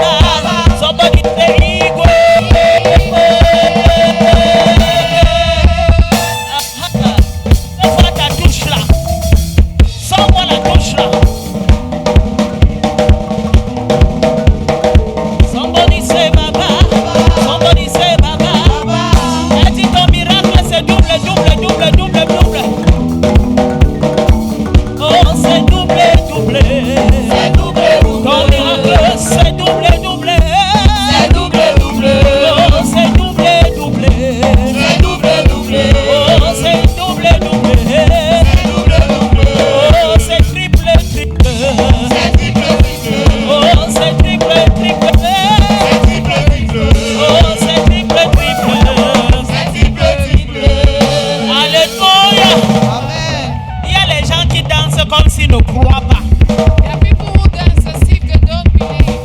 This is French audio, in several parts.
Baba. Somebody say Igwe. Laisse-moi ta touche là. Sors-moi la touche là. Somebody say Baba. Somebody say Baba. Elle dit ton miracle c'est double, double, double, double, double. Oh c'est double, double. C'est double, double. Ton miracle c'est double, double. C'est double, double. Oh c'est double, double. C'est double, double. Oh c'est double, double. C'est double, double. Oh c'est triple, triple. C'est triple, triple. Oh c'est triple, triple. C'est triple, triple. Oh c'est triple, triple. C'est triple, triple. Alléluia. Amen. Il y a les gens qui dansent comme s'ils ne croient pas. There are people who dance as if they don't believe.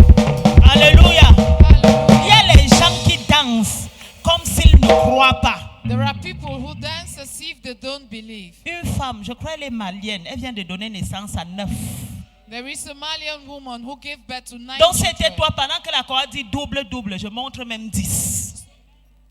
Alléluia. Hallelujah. Il y a les gens qui dansent comme s'ils ne croient pas. There are people who dance as if they don't believe. Une femme, je crois elle est malienne, elle vient de donner naissance à 9. There is a Malian woman who gave birth to 9 Donc c'était children. toi, pendant que la chorale dit double, double, je montre même 10.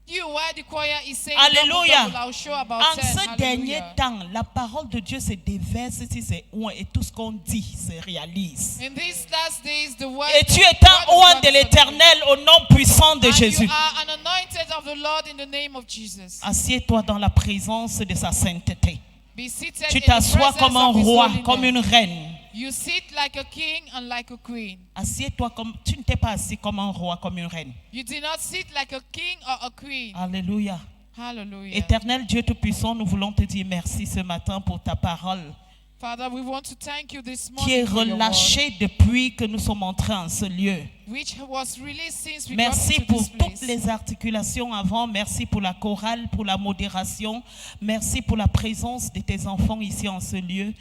You, while the choir is saying Alléluia. double, double, I'll show about En 10. ce dernier Hallelujah. temps, la parole de Dieu se déverse et tout ce qu'on dit se réalise. In these last days, the word Et tu word es un of oint God de is l'Éternel au nom puissant de and Jésus. you are an anointed of the Lord in the name of Jesus. Assieds-toi dans la présence de sa sainteté. Be seated Tu in the t'assois presence comme un of His roi, holiness. comme une reine. You sit like a king and like a queen. Assieds-toi comme tu ne t'es pas assis comme un roi, comme une reine. You do not sit like a king or a queen. Alléluia. Hallelujah. Éternel Dieu Tout-Puissant, nous voulons te dire merci ce matin pour ta parole Father, we want to thank you this qui est morning for your word, relâchée depuis que nous sommes entrés en ce lieu. which was released since we Merci got to pour this place. toutes les articulations avant. Merci pour la chorale, pour la modération. Merci pour la présence de tes enfants ici en ce lieu.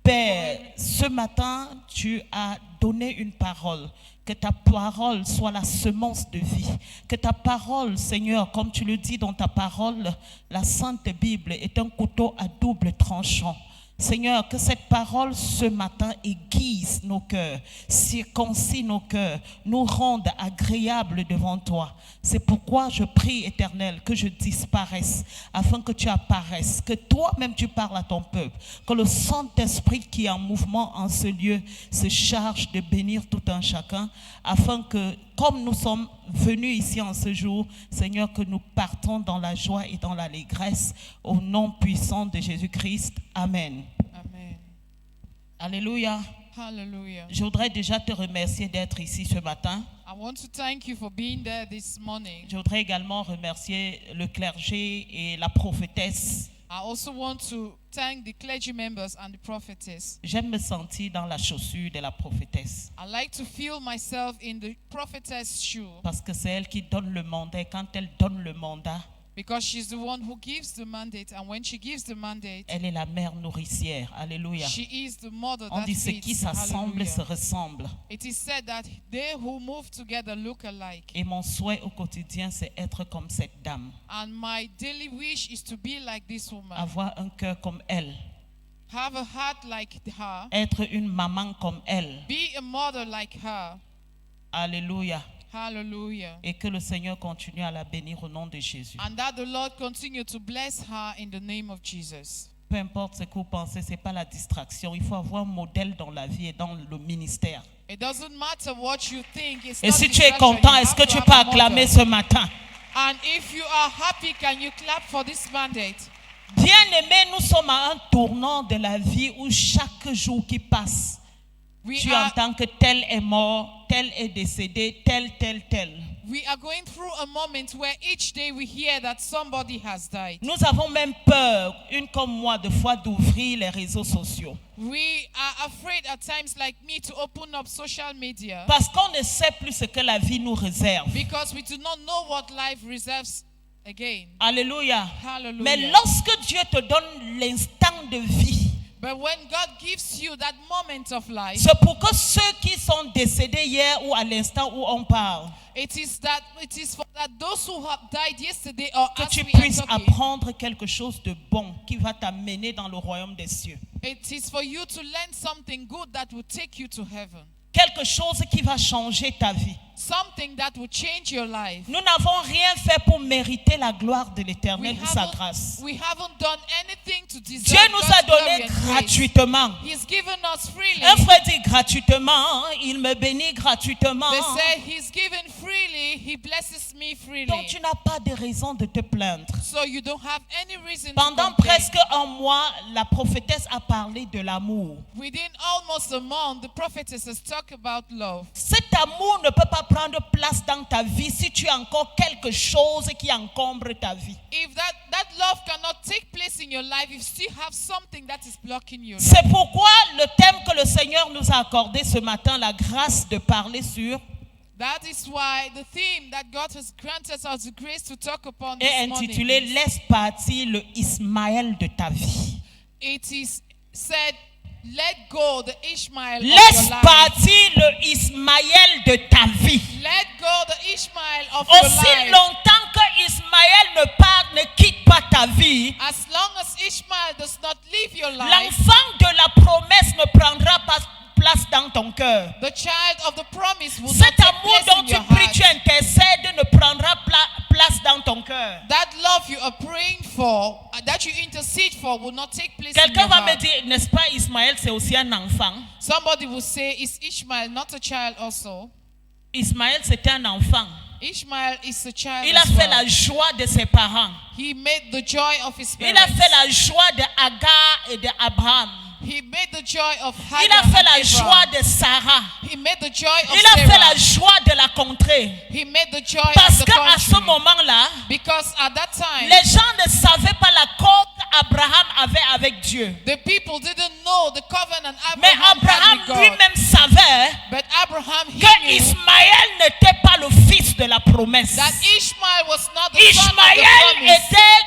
Père, ce matin, tu as donné une parole. Que ta parole soit la semence de vie. Que ta parole, Seigneur, comme tu le dis dans ta parole, la Sainte Bible est un couteau à double tranchant. Seigneur, que cette parole ce matin aiguise nos cœurs, circoncis nos cœurs, nous rende agréables devant toi. C'est pourquoi je prie, Éternel, que je disparaisse, afin que tu apparaisses, que toi-même tu parles à ton peuple, que le Saint-Esprit qui est en mouvement en ce lieu se charge de bénir tout un chacun, afin que, comme nous sommes venus ici en ce jour, Seigneur, que nous partons dans la joie et dans l'allégresse, au nom puissant de Jésus-Christ. Amen. Amen. Alléluia. Hallelujah. Je voudrais déjà te remercier d'être ici ce matin. I want to thank you for being there this morning. Je voudrais également remercier le clergé et la prophétesse. I also want to thank the clergy members and the prophetess. J'aime me sentir dans la chaussure de la prophétesse. I like to feel myself in the prophetess shoe Parce que c'est elle qui donne le mandat. Et quand elle donne le mandat, because she's the one who gives the mandate, and when she gives the mandate, elle est la mère nourricière. Alléluia. she is the mother On that dit ceux qui feeds. s'assemblent se Hallelujah. ressemblent. It is said that they who move together look alike. Et mon souhait au quotidien, c'est être comme cette dame. And my daily wish is to be like this woman. Avoir un cœur comme elle. Have a heart like her. Être une maman comme elle. Be a mother like her. Alléluia. Hallelujah. Et que le Seigneur continue à la bénir au nom de Jésus. And that the Lord continue to bless her in the name of Jesus. Peu importe ce que vous pensez, ce n'est pas la distraction. Il faut avoir un modèle dans la vie et dans le ministère. It doesn't matter what you think. It's Et not si tu es distraction. content, You est-ce have que to tu have peux a acclamer mother. ce matin? And if you are happy, can you clap for this mandate? Bien-aimés, nous sommes à un tournant de la vie où chaque jour qui passe, tu entends que tel est mort, tel est décédé, tel. We are going through a moment where each day we hear that somebody has died. Nous avons même peur, une comme moi, de fois d'ouvrir les réseaux sociaux. We are afraid at times like me to open up social media Parce qu'on ne sait plus ce que la vie nous réserve. because we do not know what life reserves again. Alléluia. Hallelujah. Mais lorsque Dieu te donne l'instant de vie, But when God gives you that moment of life, c'est pour que ceux qui sont décédés hier ou à l'instant où on parle, it is for that those who have died yesterday or que as tu we are puisses talking, apprendre quelque chose de bon qui va t'amener dans le royaume des cieux. it is for you to learn something good that will take you to heaven. Quelque chose qui va changer ta vie. something that will change your life. Nous n'avons rien fait pour mériter la gloire de l'Éternel We et sa grâce. haven't done anything to deserve Dieu nous a God's glory donné and grace. gratuitement. He's given us freely. Un frère dit gratuitement, il me bénit gratuitement. They say he's given freely, he blesses me freely. Donc tu n'as pas de raison de te plaindre. So you don't have any reason Pendant to complain. presque un mois, la prophétesse a parlé de l'amour. Within almost a month, the prophetess has talked about love. Cet amour ne peut pas prendre place dans ta vie si tu as encore quelque chose qui encombre ta vie. If that love cannot take place in your life, if you still have something that is blocking your life. C'est pourquoi le thème que le Seigneur nous a accordé ce matin, la grâce de parler sur, That is why the theme that God has granted us the grace to talk upon this est morning intitulé is, Laisse partir le Ismaël de ta vie. it is said, let go the Ishmael of Laisse your life. partir le Ismaël de ta vie. Let go the Ishmael of your Aussi life. longtemps que Ismaël ne part, ne quitte pas ta vie, As long as Ishmael does not leave your life, l'enfant de la promesse ne prendra pas place dans ton cœur. the child of the promise will not Cet take amour place dont in tu your pries, heart. tu intercèdes, ne prendra place dans ton cœur. That love you are praying for, that you intercede for, will not take place in Quelqu'un your va me heart. dire, n'est-ce pas, Ismaël, c'est aussi un enfant. Somebody will say, is Ishmael not a child also? Ismaël, c'est un enfant. Ishmael is a child Il a as fait well. la joie de ses parents. He made the joy of his Il a parents. fait la joie de Agar et d'Abraham. He made the joy of Il a Hagar fait and la joie Abraham. de Sarah. He made the joy of Il a fait Sarah. la joie de la contrée. He made the joy Parce of the qu'à ce country. moment-là, Because at that time, les gens ne savaient pas l'accord qu'Abraham avait avec Dieu. the people didn't know the covenant Mais Abraham Abraham had with God. lui-même savait But Abraham, he que knew Ismaël n'était pas le fils de la promesse. that Ishmael was not the son of the Ismaël promise. n'était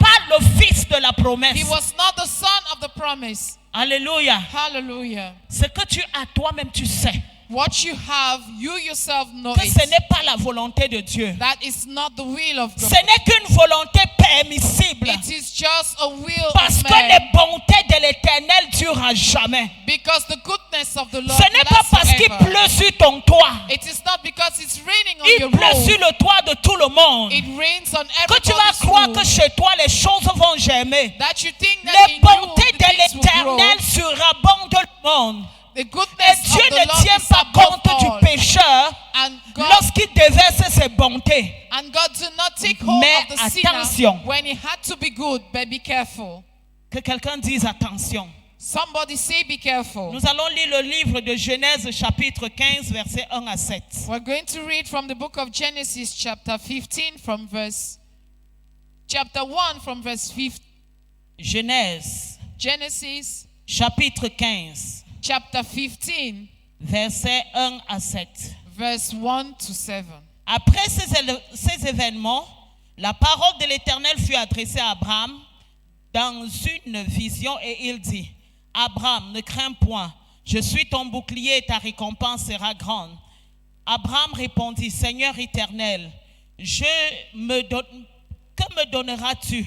pas le fils de la promesse. He was not the son of the promise. Alléluia. Hallelujah. Ce que tu as toi-même, tu sais What you have, you yourself know que ce it. n'est pas la volonté de Dieu. That is not the will of Ce God. n'est qu'une volonté permissible. It is just a will Parce of que man. les bontés de l'Éternel durent à jamais. Because the goodness of the Lord Ce n'est pas lasts parce qu'il forever. pleut sur ton toit. It is not because it's raining on Il your pleut sur roof. le toit de tout le monde. It rains on Que tu vas everybody's croire que roof. chez toi les choses vont germer. That you think that Les in you bontés the de things will grow. l'Éternel surabondent le monde. The Et goodness Dieu of the ne Lord tient is pas above compte all. du pécheur And God, lorsqu'il déverse ses bontés. and God did not take hold Mais of the sinner attention. when he had to be good, but be careful. Que quelqu'un dise attention. Somebody say be careful. Nous allons lire le livre de Genèse chapitre 15 versets 1 à 7. We're going to read from the book of Genesis chapter 15 from verse chapter 1 from verse 15. Genèse Genesis chapitre 15 chapter 15 versets 1 à 7. verse 1 to 7. Après ces événements, la parole de l'Éternel fut adressée à Abraham dans une vision et il dit, Abraham, ne crains point, je suis ton bouclier et ta récompense sera grande. Abraham répondit, Seigneur éternel, que me donneras-tu?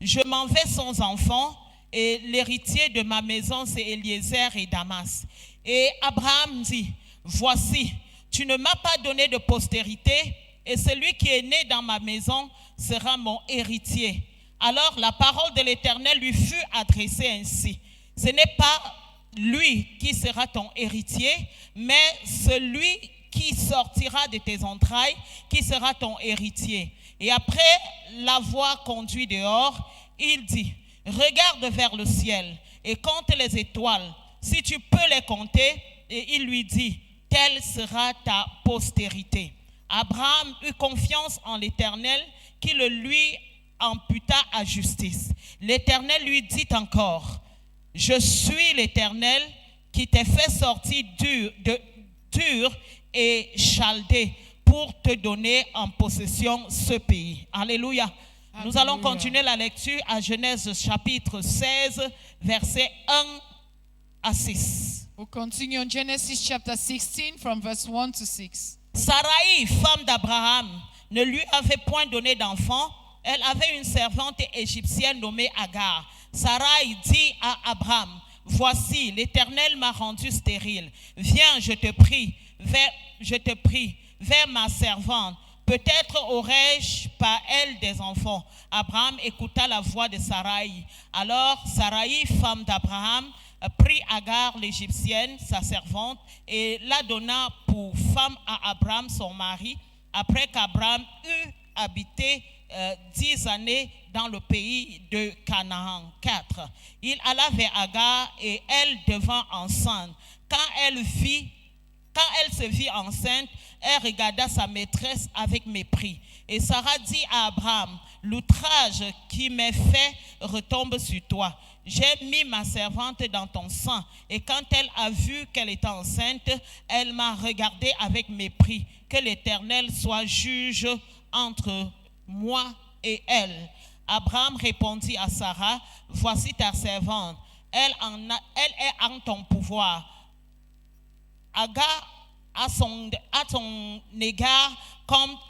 Je m'en vais sans enfant et l'héritier de ma maison c'est Eliezer et Damas. Et Abraham dit, voici, tu ne m'as pas donné de postérité et celui qui est né dans ma maison sera mon héritier. Alors la parole de l'Éternel lui fut adressée ainsi. Ce n'est pas lui qui sera ton héritier, mais celui qui sortira de tes entrailles, qui sera ton héritier. Et après l'avoir conduit dehors, il dit, regarde vers le ciel et compte les étoiles, si tu peux les compter. Et il lui dit, telle sera ta postérité. Abraham eut confiance en l'Éternel qui le lui imputa à justice. L'Éternel lui dit encore, je suis l'Éternel qui t'ai fait sortir d'Ur et Chaldée pour te donner en possession ce pays. Alléluia. Nous allons Alléluia. continuer la lecture à Genèse chapitre 16, versets 1 à 6. We'll continue on Genesis chapter 16 from verse 1 to 6. Sarai, femme d'Abraham, ne lui avait point donné d'enfant. Elle avait une servante égyptienne nommée Agar. Sarai dit à Abraham, voici, l'Éternel m'a rendu stérile. Viens, je te prie, vers ma servante. Peut-être aurais-je par elle des enfants. Abraham écouta la voix de Sarai. Alors Sarai, femme d'Abraham, prit Agar l'égyptienne, sa servante, et la donna pour femme à Abraham, son mari, après qu'Abraham eut habité 10 années dans le pays de Canaan. 4. Il alla vers Agar et elle devint enceinte. Quand elle se vit enceinte, elle regarda sa maîtresse avec mépris. Et Sarah dit à Abraham, l'outrage qui m'est fait retombe sur toi. J'ai mis ma servante dans ton sein. Et quand elle a vu qu'elle était enceinte, elle m'a regardé avec mépris. Que l'Éternel soit juge entre moi et elle. Abraham répondit à Sarah, voici ta servante. Elle est en ton pouvoir. Agar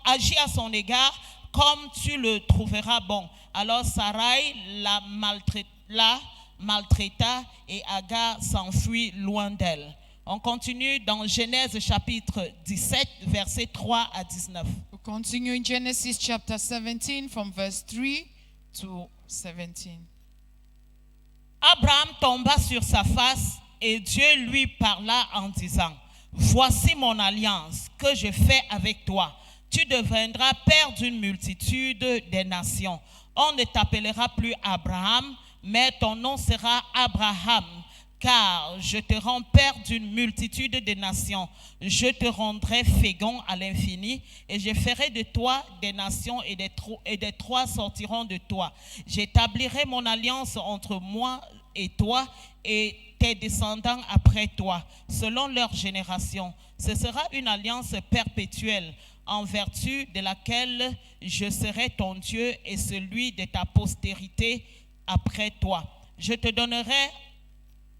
agit à son égard comme tu le trouveras bon. Alors Sarai la maltraita et Agar s'enfuit loin d'elle. On continue dans Genèse chapitre 17, versets 3 à 19. We continue in Genesis chapter 17 from verse 3 to 17. Abraham tomba sur sa face et Dieu lui parla en disant, voici mon alliance que je fais avec toi. Tu deviendras père d'une multitude des nations. On ne t'appellera plus Abraham, mais ton nom sera Abraham, car je te rends père d'une multitude de nations. Je te rendrai fécond à l'infini, et je ferai de toi des nations, et des trois sortiront de toi. J'établirai mon alliance entre moi et toi, et tes descendants après toi, selon leur génération. Ce sera une alliance perpétuelle, en vertu de laquelle je serai ton Dieu et celui de ta postérité après toi. Je te donnerai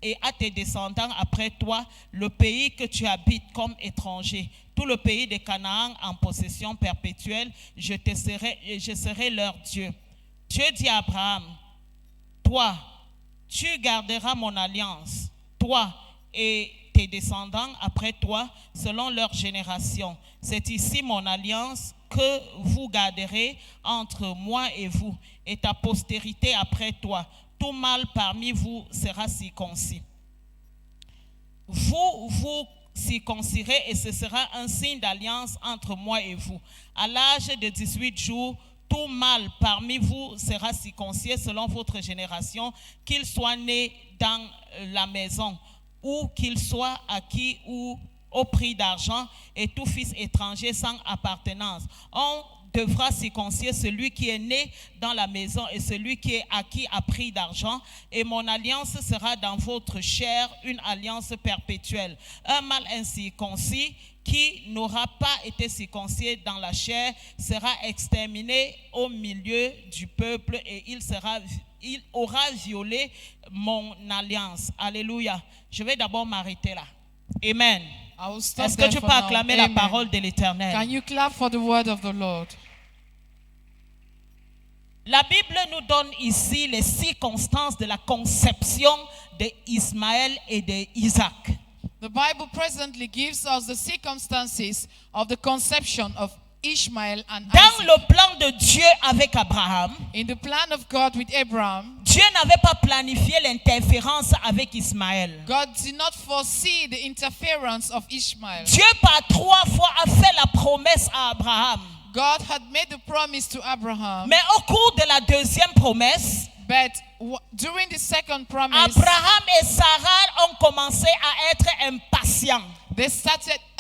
et à tes descendants après toi le pays que tu habites comme étranger, tout le pays de Canaan en possession perpétuelle. Je serai leur Dieu. Dieu dit à Abraham, toi, tu garderas mon alliance, toi et tes descendants après toi, selon leur génération. C'est ici mon alliance que vous garderez entre moi et vous, et ta postérité après toi. Tout mâle parmi vous sera circoncis. Vous circoncirez et ce sera un signe d'alliance entre moi et vous. À l'âge de 18 jours, tout mâle parmi vous sera circoncis selon votre génération, qu'il soit né dans la maison ou qu'il soit acquis ou au prix d'argent, et tout fils étranger sans appartenance. On devra circoncire celui qui est né dans la maison et celui qui est acquis à prix d'argent, et mon alliance sera dans votre chair, une alliance perpétuelle. Un mâle incirconcis qui n'aura pas été circoncis dans la chair sera exterminé au milieu du peuple, et il aura violé mon alliance. Alléluia. Je vais d'abord m'arrêter là. Amen. Est-ce que tu peux acclamer la parole de l'Éternel? Can you clap for the word of the Lord? La Bible nous donne ici les circonstances de la conception d'Ismaël et d'Isaac. The Bible presently gives us the circumstances of the conception of Ishmael and Dans Isaac. le plan de Dieu avec Abraham, In the plan of God with Abraham, Dieu n'avait pas planifié l'interférence avec Ismaël. God did not foresee the interference of Ishmael. Dieu par 3 fois a fait la promesse à Abraham. God had made the promise to Abraham, Mais au cours de la deuxième promesse, but during the second promise, Abraham et Sarah ont commencé à être impatients.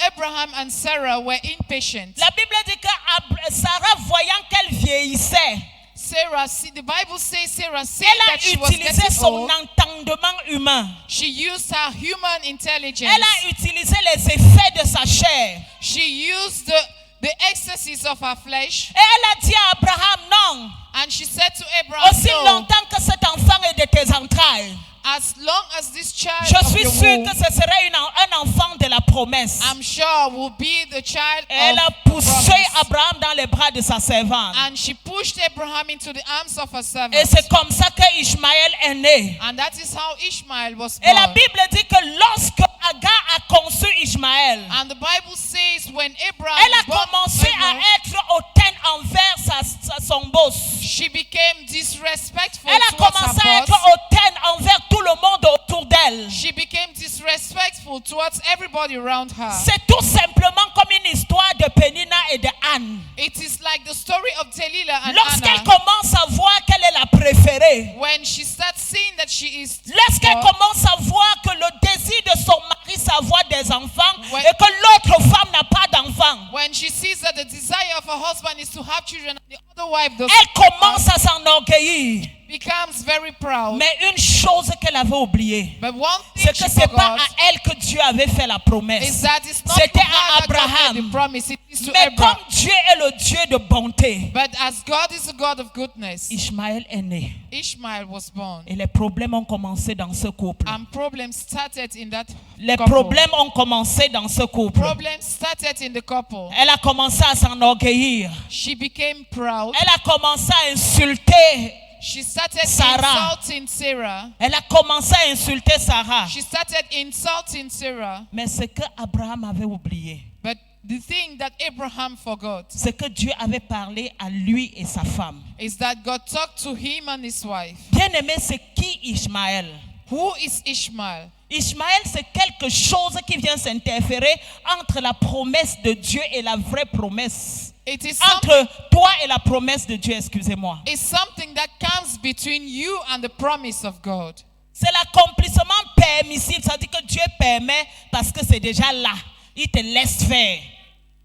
Abraham and Sarah were impatient. La Bible dit que Sarah, voyant qu'elle vieillissait, The Bible says Sarah said elle that a she was utilisé getting son old. entendement humain. She used her human intelligence. Elle a utilisé les effets de sa chair. She used the excesses of her flesh. Et elle a dit à Abraham, non. And she said to Abraham, Aussi no, longtemps que cet enfant est de tes entrailles, as long as this child je of suis your sûre womb, que ce serait un enfant de la promesse. I'm sure will be the child Et elle a of poussé promise. Abraham dans les bras de sa servante. And she pushed Abraham into the arms of her servant. Et c'est comme ça que Ishmaël est né. And that is how Ishmael was Et la born. Bible dit que lorsque Agar a conçu Ishmaël, And the Bible says when Abraham elle a born commencé à Abraham, être hautaine envers son boss. she became disrespectful Elle a towards commencé à her être boss. hautaine envers tout le monde autour d'elle. She became disrespectful towards everybody around her. C'est tout simplement comme une histoire de Pénina et de Anne. It is like the story of Delilah and Lorsqu'elle Anna. commence à voir qu'elle est la préférée, When she starts seeing that she is lorsqu'elle God, commence à voir que le désir de son mari, c'est avoir des enfants When- et que l'autre femme n'a pas d'enfants, when she sees that the desire of her husband is to have children and the other wife does elle commence à s'enorgueillir. becomes very proud. Mais une chose qu'elle avait oubliée, But one thing c'est she que c'est pas forgot à elle que Dieu avait fait la is promesse. that it's not C'était to à her that God made Abraham. the promise, it is to Mais Abraham. comme Dieu est le Dieu de bonté, But as God is a God of goodness, Ishmaël est né. Ishmael was born. Et les problèmes ont commencé dans ce couple. And problems started in that Les couple. problèmes ont commencé dans ce couple. Problems started in the couple. Elle a commencé à s'enorgueillir. She became proud. Elle a commencé à insulter. She started Sarah. insulting Sarah. Elle a commencé à insulter Sarah. She started insulting Sarah. Mais ce que Abraham avait oublié, But the thing that Abraham forgot c'est que Dieu avait parlé à lui et sa femme. is that God talked to him and his wife. Bien aimé, c'est qui Ishmaël? Who is Ishmael? Ishmaël, c'est quelque chose qui vient s'interférer entre la promesse de Dieu et la vraie promesse. It is Entre toi et la promesse de Dieu, excusez-moi. it's something that comes between you and the promise of God. C'est l'accomplissement permissible. Ça veut dire que Dieu permet parce que c'est déjà là. Il te laisse faire.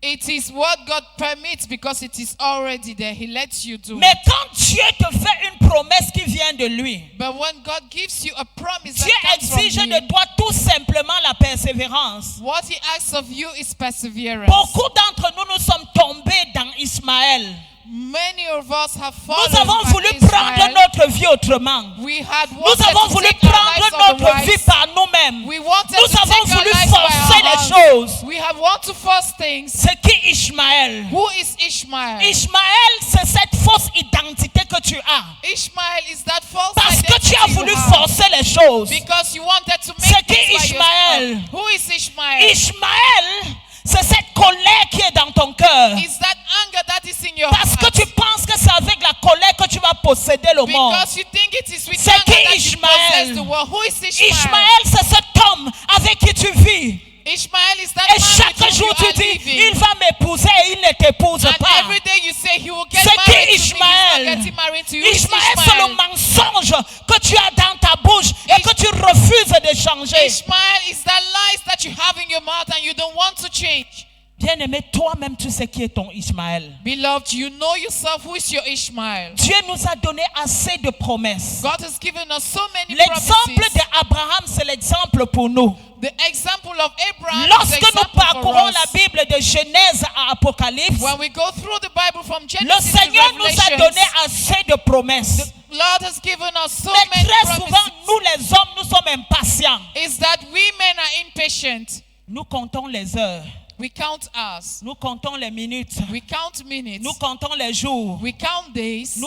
It is what God permits because it is already there. He lets you do Mais it. quand Dieu te fait une promesse qui vient de lui, But when God gives you a promise Dieu that comes from exige him, de toi tout simplement la persévérance. what he asks of you is perseverance. Beaucoup d'entre nous, nous sommes tombés dans Ishmaël. Many of us have Nous fallen avons by voulu prendre Ishmael. notre vie autrement. We had Nous wanted avons to voulu take our prendre lives notre vie otherwise. par nous-mêmes. We wanted Nous to avons take our voulu lives by forcer our les hands. choses. We have want to force things. C'est qui Ishmaël? Who is Ishmael? Ishmaël, c'est cette fausse identité que tu as. Ishmael is that false Parce que identity tu as you voulu have. forcer les choses. Because you wanted to C'est make qui things by Ishmael? yourself. Who is Ishmael? Ishmaël, c'est cette colère qui est dans ton cœur. Is that anger that is in your Parce que heart? tu penses que c'est avec la colère que tu vas posséder le monde. Because you think it is with C'est anger qui that you Ishmael? possess the world. Who is Ishmael? Ishmaël, c'est cet homme avec qui tu vis. Ishmael is that Et man chaque with whom jour you tu are dis, living. il va m'épouser et il ne t'épouse And pas. every day you say he will get C'est qui married to me. He's Ishmael? not getting married to you. Who is Ishmaël, c'est le Ishmael? mensonge que tu as dans ta bouche et que tu refuses de changer. Ishmael is that lies that you have in your mouth and you don't want to change. Bien-aimé, toi-même, tu sais qui est ton Ishmaël. Beloved, you know yourself who is your Ishmael. Dieu nous a donné assez de promesses. God has given us so many L'exemple promises. d'Abraham, c'est l'exemple pour nous. The example of Abraham is the Lorsque nous example for parcourons us. la Bible de Genèse à Apocalypse, When we go through the Bible from le Genesis to Seigneur nous a Revelation, donné assez de promesses. the Lord has given us so Mais many très souvent, promises. nous les hommes, nous sommes impatients. Is that we men are impatient. Nous comptons les heures. We count hours. Nous comptons les minutes. We count minutes. Nous comptons les jours. We count days.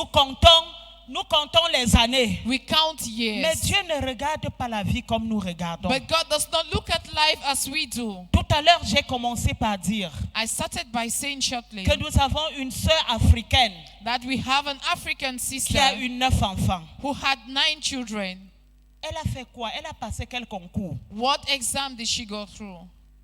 Nous comptons les années. We count Mais years. Dieu ne regarde pas la vie comme nous regardons. But God does not look at life as we do. Tout à l'heure, j'ai commencé par dire I started by saying shortly que nous avons une sœur africaine that we have an African qui sister a eu 9 enfants. who had 9 children. Elle a fait quoi? Elle a passé quel concours? What exam did she go through?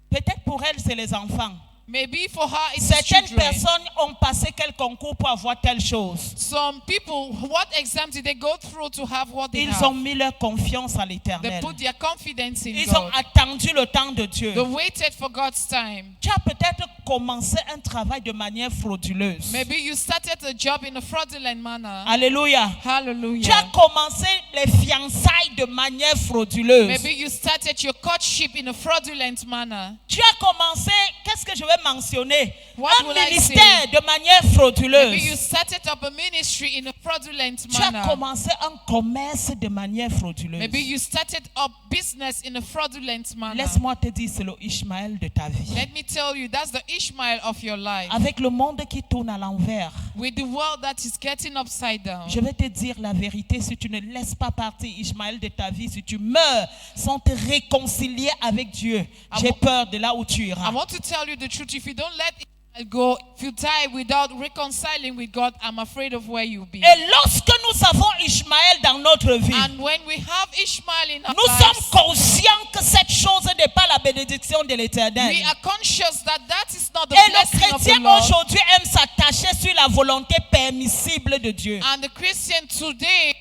Peut-être pour elle, c'est les enfants. Maybe for her it's Certaines children. personnes ont passé quel concours pour avoir telle chose. Some people, what exam did they go through to have what they Ils have? ont mis leur confiance à They l'Éternel. put their confidence in Ils ont God. attendu le temps de Dieu. They waited for God's time. Tu as peut-être commencé un travail de manière frauduleuse. Maybe you started a job in a fraudulent manner. Alléluia. Tu as Hallelujah. commencé les fiançailles de manière frauduleuse. Maybe you started your courtship in a fraudulent manner. Tu as commencé, qu'est-ce que je vais mentionner What un will I ministère de manière Maybe you frauduleuse. started up a ministry in a fraudulent Tu as manner. commencé un commerce de manière frauduleuse. Maybe you started up business in a fraudulent manner. Laisse-moi te dire, c'est le Ishmaël de ta vie. Let me tell you, that's the Ishmael of your life. Avec le monde qui tourne à l'envers, With the world that is getting upside down. je vais te dire la vérité, si tu ne laisses pas partir Ishmaël de ta vie, si tu meurs sans te réconcilier avec Dieu, j'ai peur de là où tu I iras. want to tell you the truth. If you don't let it go, if you die without reconciling with God, I'm afraid of where you'll be. Et lorsque nous avons Ishmaël dans notre vie, And when we have Ishmael in our nous sommes lives, conscients que cette chose n'est pas la bénédiction de l'Éternel. we are conscious that that is not the Et le blessing of the chrétien Lord. aujourd'hui aime s'attacher sur la volonté permissible de Dieu. And the Christian today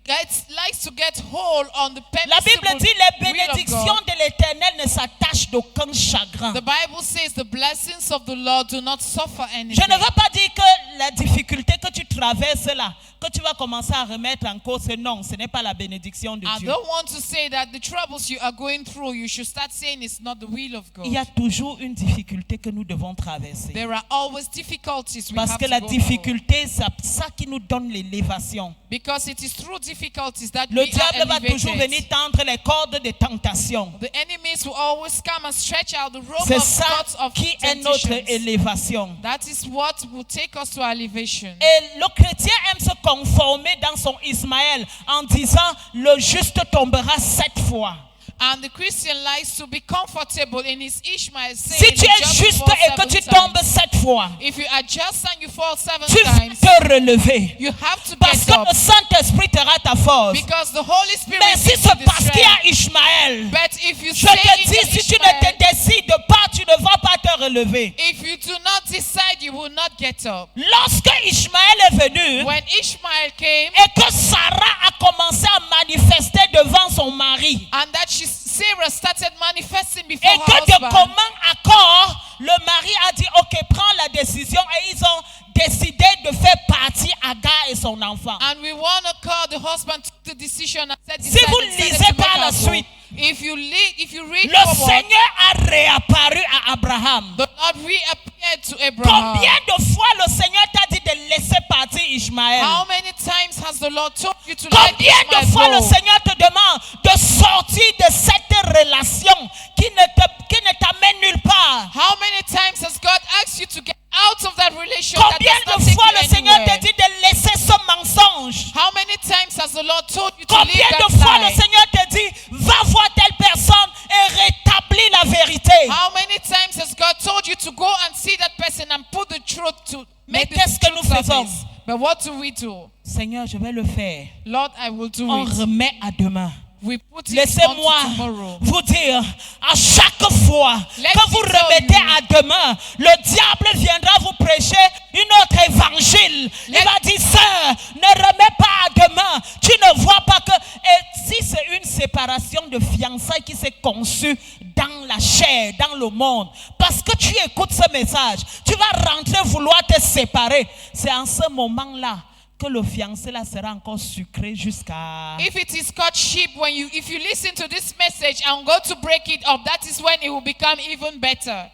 likes to get hold on the La Bible permissible dit les will of bénédictions God. de l'Éternel ne s'attachent d'aucun chagrin. The Bible says the blessings of the Lord do not suffer Je anything. ne veux pas dire que la difficulté que tu traverses là, que tu vas commencer à remettre en cause, non, ce n'est pas la bénédiction de I Dieu. don't want to say that the troubles you are going through, you should start saying it's not the will of God. Il y a toujours une difficulté que nous devons traverser. There are always difficulties we Parce have que to la go through. difficulté, c'est ça qui nous donne l'élévation. Because it is through difficulties that Le we are diable va toujours venir elevated. tendre les cordes de tentation. The enemies will always come and stretch out the rope C'est of ça cords of qui est notre temptations. élévation. That is what will take us to elevation. Et le chrétien aime se conformer dans son Ismaël en disant le juste tombera 7 fois. And the Christian likes to be comfortable in his Ishmael, Si saying, tu "The es just juste fall et que 7 tu times." tombes 7 fois, If you are just and you fall 7 tu vas times, te relever. you have to Parce get que up. le Saint-Esprit te rend ta force. Because the Holy Spirit Mais si gives c'est you the parce qu'il y strength. a Ishmaël, But if you je stay te in dis, the si tu ne Ishmael, te décides pas, tu ne vas pas te relever. if you do not decide, you will not get up. Lorsque Ishmaël est venu When Ishmael came, et que Sarah a commencé à manifester devant son mari, and that Sarah started manifesting before et her que de husband, commun accord, le mari a dit, ok, prends la décision, et ils ont décidé de faire partie Agar et son enfant. and we want to call the husband took the decision and said, Si vous lisez par la suite, if you read le forward, Seigneur a réapparu à Abraham. the Lord reappeared to Abraham. Combien de fois le Seigneur t'a dit de laisser partir Ishmaël? How many times has the Lord told you to let Combien de Ishmael fois go? le Seigneur te demande de sortir de cette relation qui ne t'amène nulle part? How many times has God asked you to get out of that relation that Combien does not de take fois you le Seigneur anywhere? te dit de laisser ce mensonge? How many times has the Lord told you to leave Combien that de fois le lie? Seigneur te dit va voir telle personne et rétablis la vérité? How many times has God told you to go and see that person and put the truth to Mais make the qu'est-ce que truth nous faisons? surface? But what do we do? Seigneur, je vais le faire. Lord, I will do On it. remet à demain. We put it Laissez-moi on to tomorrow. vous dire, à chaque fois Let que vous me tell remettez you. à demain, le diable viendra vous prêcher une autre évangile. Il Let- va dire, sœur, ne remets pas à demain. Tu ne vois pas que... Et si c'est une séparation de fiançailles qui s'est conçue dans la chair, dans le monde, parce que tu écoutes ce message, tu vas rentrer vouloir te séparer. C'est en ce moment-là que le fiancé là sera encore sucré jusqu'à... If it is courtship, if you listen to this message and go to break it up, that is when it will become even better.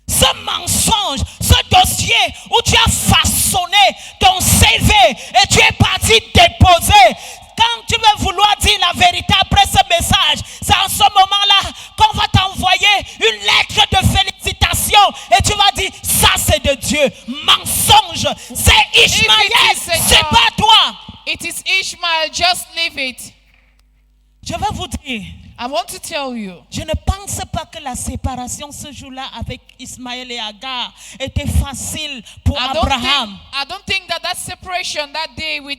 Ce mensonge, ce dossier où tu as façonné ton CV et tu es parti déposer. Quand tu veux vouloir dire la vérité après ce message, c'est en ce moment-là qu'on va t'envoyer une lettre de félicitations et tu vas dire, ça c'est de Dieu. Mensonge, c'est Ishmaël, If it is c'est pas toi. It is Ishmael, just leave it. Je vais vous dire, I want to tell you, je ne pense pas que la séparation ce jour-là avec Ismaël et Agar était facile pour Abraham. I don't think that separation that day with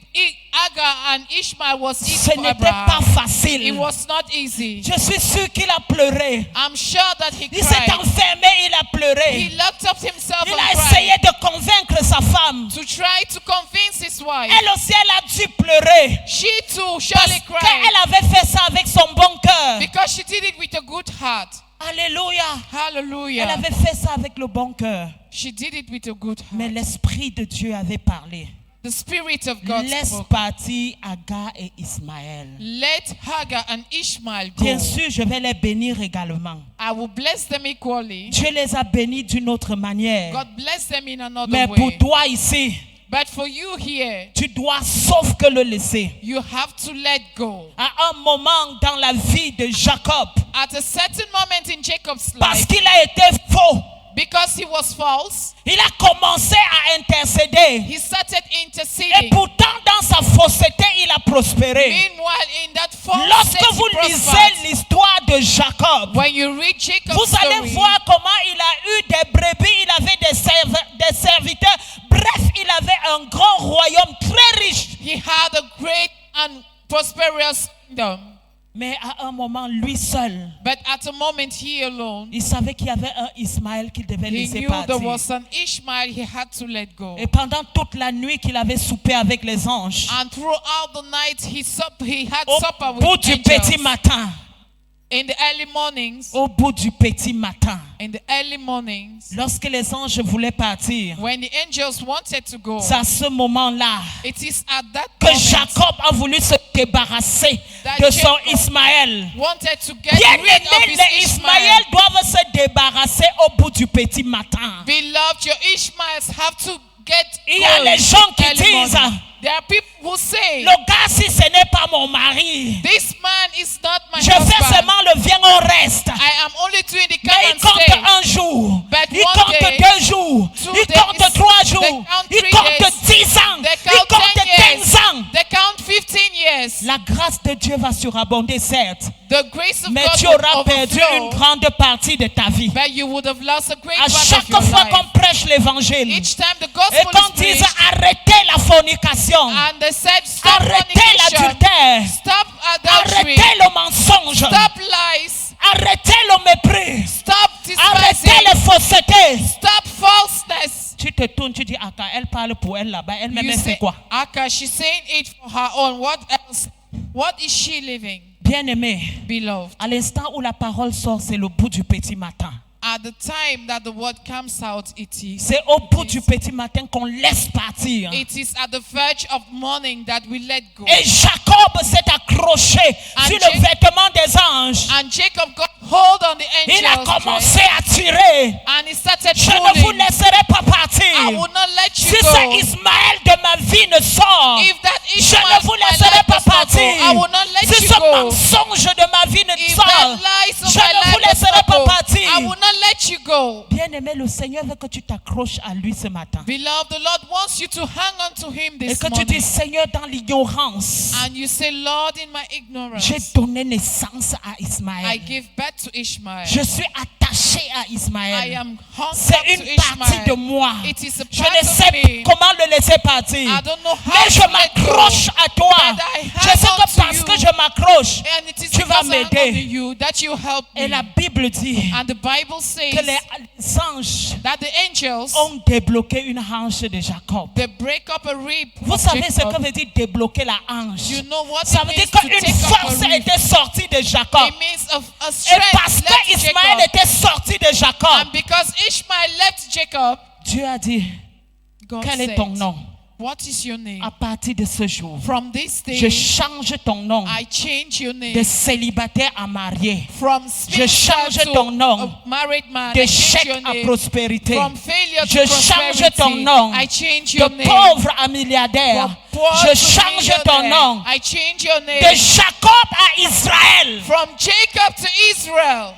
Agar and Ishmael was easy Ce for n'était pas Abraham. It facile. was not easy. Je suis sûr qu'il a pleuré. I'm sure that he Il s'est cried. enfermé, il a He pleuré. locked up himself Il and a cried essayé de convaincre sa femme. to try to convince his wife. Elle aussi, elle a dû pleurer. She too Parce surely cried qu'elle avait fait ça avec son bon cœur. because she did it with a good heart. Alléluia. Elle Hallelujah. avait fait ça avec le bon cœur. She did it with a good Mais heart. l'Esprit de Dieu avait parlé. The Spirit of God Laisse spoke. partir Agar et Ismaël. Let Hagar and Ishmael go. Bien sûr, je vais les bénir également. I will bless them equally. Dieu les a bénis d'une autre manière. God bless them in another Mais pour way. toi ici, But for you here, tu dois sauf que le laisser. you have to let go. À un moment dans la vie de Jacob, At a certain moment in Jacob's parce life, qu'il a été faux, because he was false, il a commencé à intercéder. he started Et interceding. pourtant, dans sa fausseté, il a prospéré. Meanwhile, in that false Lorsque state, vous he lisez prospered. l'histoire de Jacob, When you read Jacob's vous allez story, voir comment il a eu des brebis, il avait des serviteurs. Bref, il avait un grand royaume très riche. he had a great and prosperous kingdom. Mais à un moment, lui seul, But at a moment, he alone, il savait qu'il y avait un Ismaël qu'il devait he laisser knew there partir. was an Ishmael he had to let go. Et pendant toute la nuit qu'il avait soupé avec les anges, And throughout the night, he had au supper bout with du angels. petit matin, In the early mornings, au bout du petit matin, in the early mornings, lorsque les anges voulaient partir, when the angels wanted to go, c'est à ce moment-là it is at that que moment Jacob a voulu se débarrasser that de son Jacob Ismaël. wanted to get Bien rid of aimé, his les Ishmael. Ismaël doivent se débarrasser au bout du petit matin. Beloved, your Ishmaels have to get Il y a going les gens qui early disent, morning. There are people who say, le gars, si ce n'est pas mon mari, this man is not my je fais husband. seulement le viens au reste. I am only doing the Mais come il and compte stay. un jour, But il one compte day, 2 jours, 2 il compte days, 3 they jours, count il 3 compte days, 10 ans, They il count compte 10 years. 15 ans. They count 15 years. La grâce de Dieu va surabonder, certes, The grace of mais God tu will auras perdu une overflow, grande partie de ta vie. but you would have lost a great À part of chaque your fois life. qu'on prêche l'évangile, Each time the et gospel qu'on is dise preached, arrêtez la fornication, and they said, stop arrêtez fornication, l'adultère, stop adultery, arrêtez le mensonge, stop lies, arrêtez le mépris, stop arrêtez despising, les faussetés. stop falseness. Tu te tournes, tu dis, Aka, elle parle pour elle là-bas, elle-même You elle fait say, quoi? Aka, she's saying it for her own. What else? What is she living? Bien-aimé, Beloved, à l'instant où la parole sort, c'est le bout du petit matin. at the time that the word comes out, it is. C'est au bout du petit matin qu'on laisse partir. It is at the verge of morning that we let go. Et Jacob s'est accroché sur le Jacob- vêtement des anges. And Jacob got hold on the Il a angel's dress, commencé à tirer. and he started Je ne vous pulling. laisserai pas I partir. will not let Si you ce go. Ismaël de ma vie ne sort, If that je Ishmael ne vous of my laisserai life pas does not go, partir. I will not let Si you ce go. mensonge de ma vie ne If sort, that lies of je my ne vous life does laisserai not pas go, partir. I will not let you go. Bien-aimé, le Seigneur veut que tu t'accroches à lui ce matin. Beloved, the Lord wants you to hang on to Him Et this que tu morning. dis, Seigneur, dans l'ignorance, And you say, Lord, in my ignorance, j'ai donné naissance à I Ismaël. give birth to Ishmael. Je suis attaché à I Ismaël. am hung C'est up to une partie de Ishmael. moi. It is a Je part ne of sais me. comment le laisser partir. I don't know how Mais je to let go. m'accroche à toi. But I Je hang sais on que to parce you. que je m'accroche, And it is tu vas because I hang on to m'aider. you that you help Et me. la Bible dit And the Bible says que les anges that the angels, ont débloqué une hanche de Jacob. they break up a rib Vous of savez ce Jacob. que veut dire débloquer la hanche? You know what Ça it veut means dire to qu'une take up a force rib. était sortie de Jacob. It means a Et strength parce que left Ismaël Jacob. était sorti de Jacob, And because Ishmael left Jacob, Dieu a dit, God quel est said, ton nom? what is your name? À partir de ce jour, From this day, je change ton nom I change your de name. célibataire à marié, From je change spinster ton to nom a married man, de I change chèque your à name. prospérité, From failure je to change prosperity, ton nom I change de your name. pauvre à milliardaire, From poor je to change ton millionaire, nom I change your name. de Jacob à Israël. From Jacob to Israel.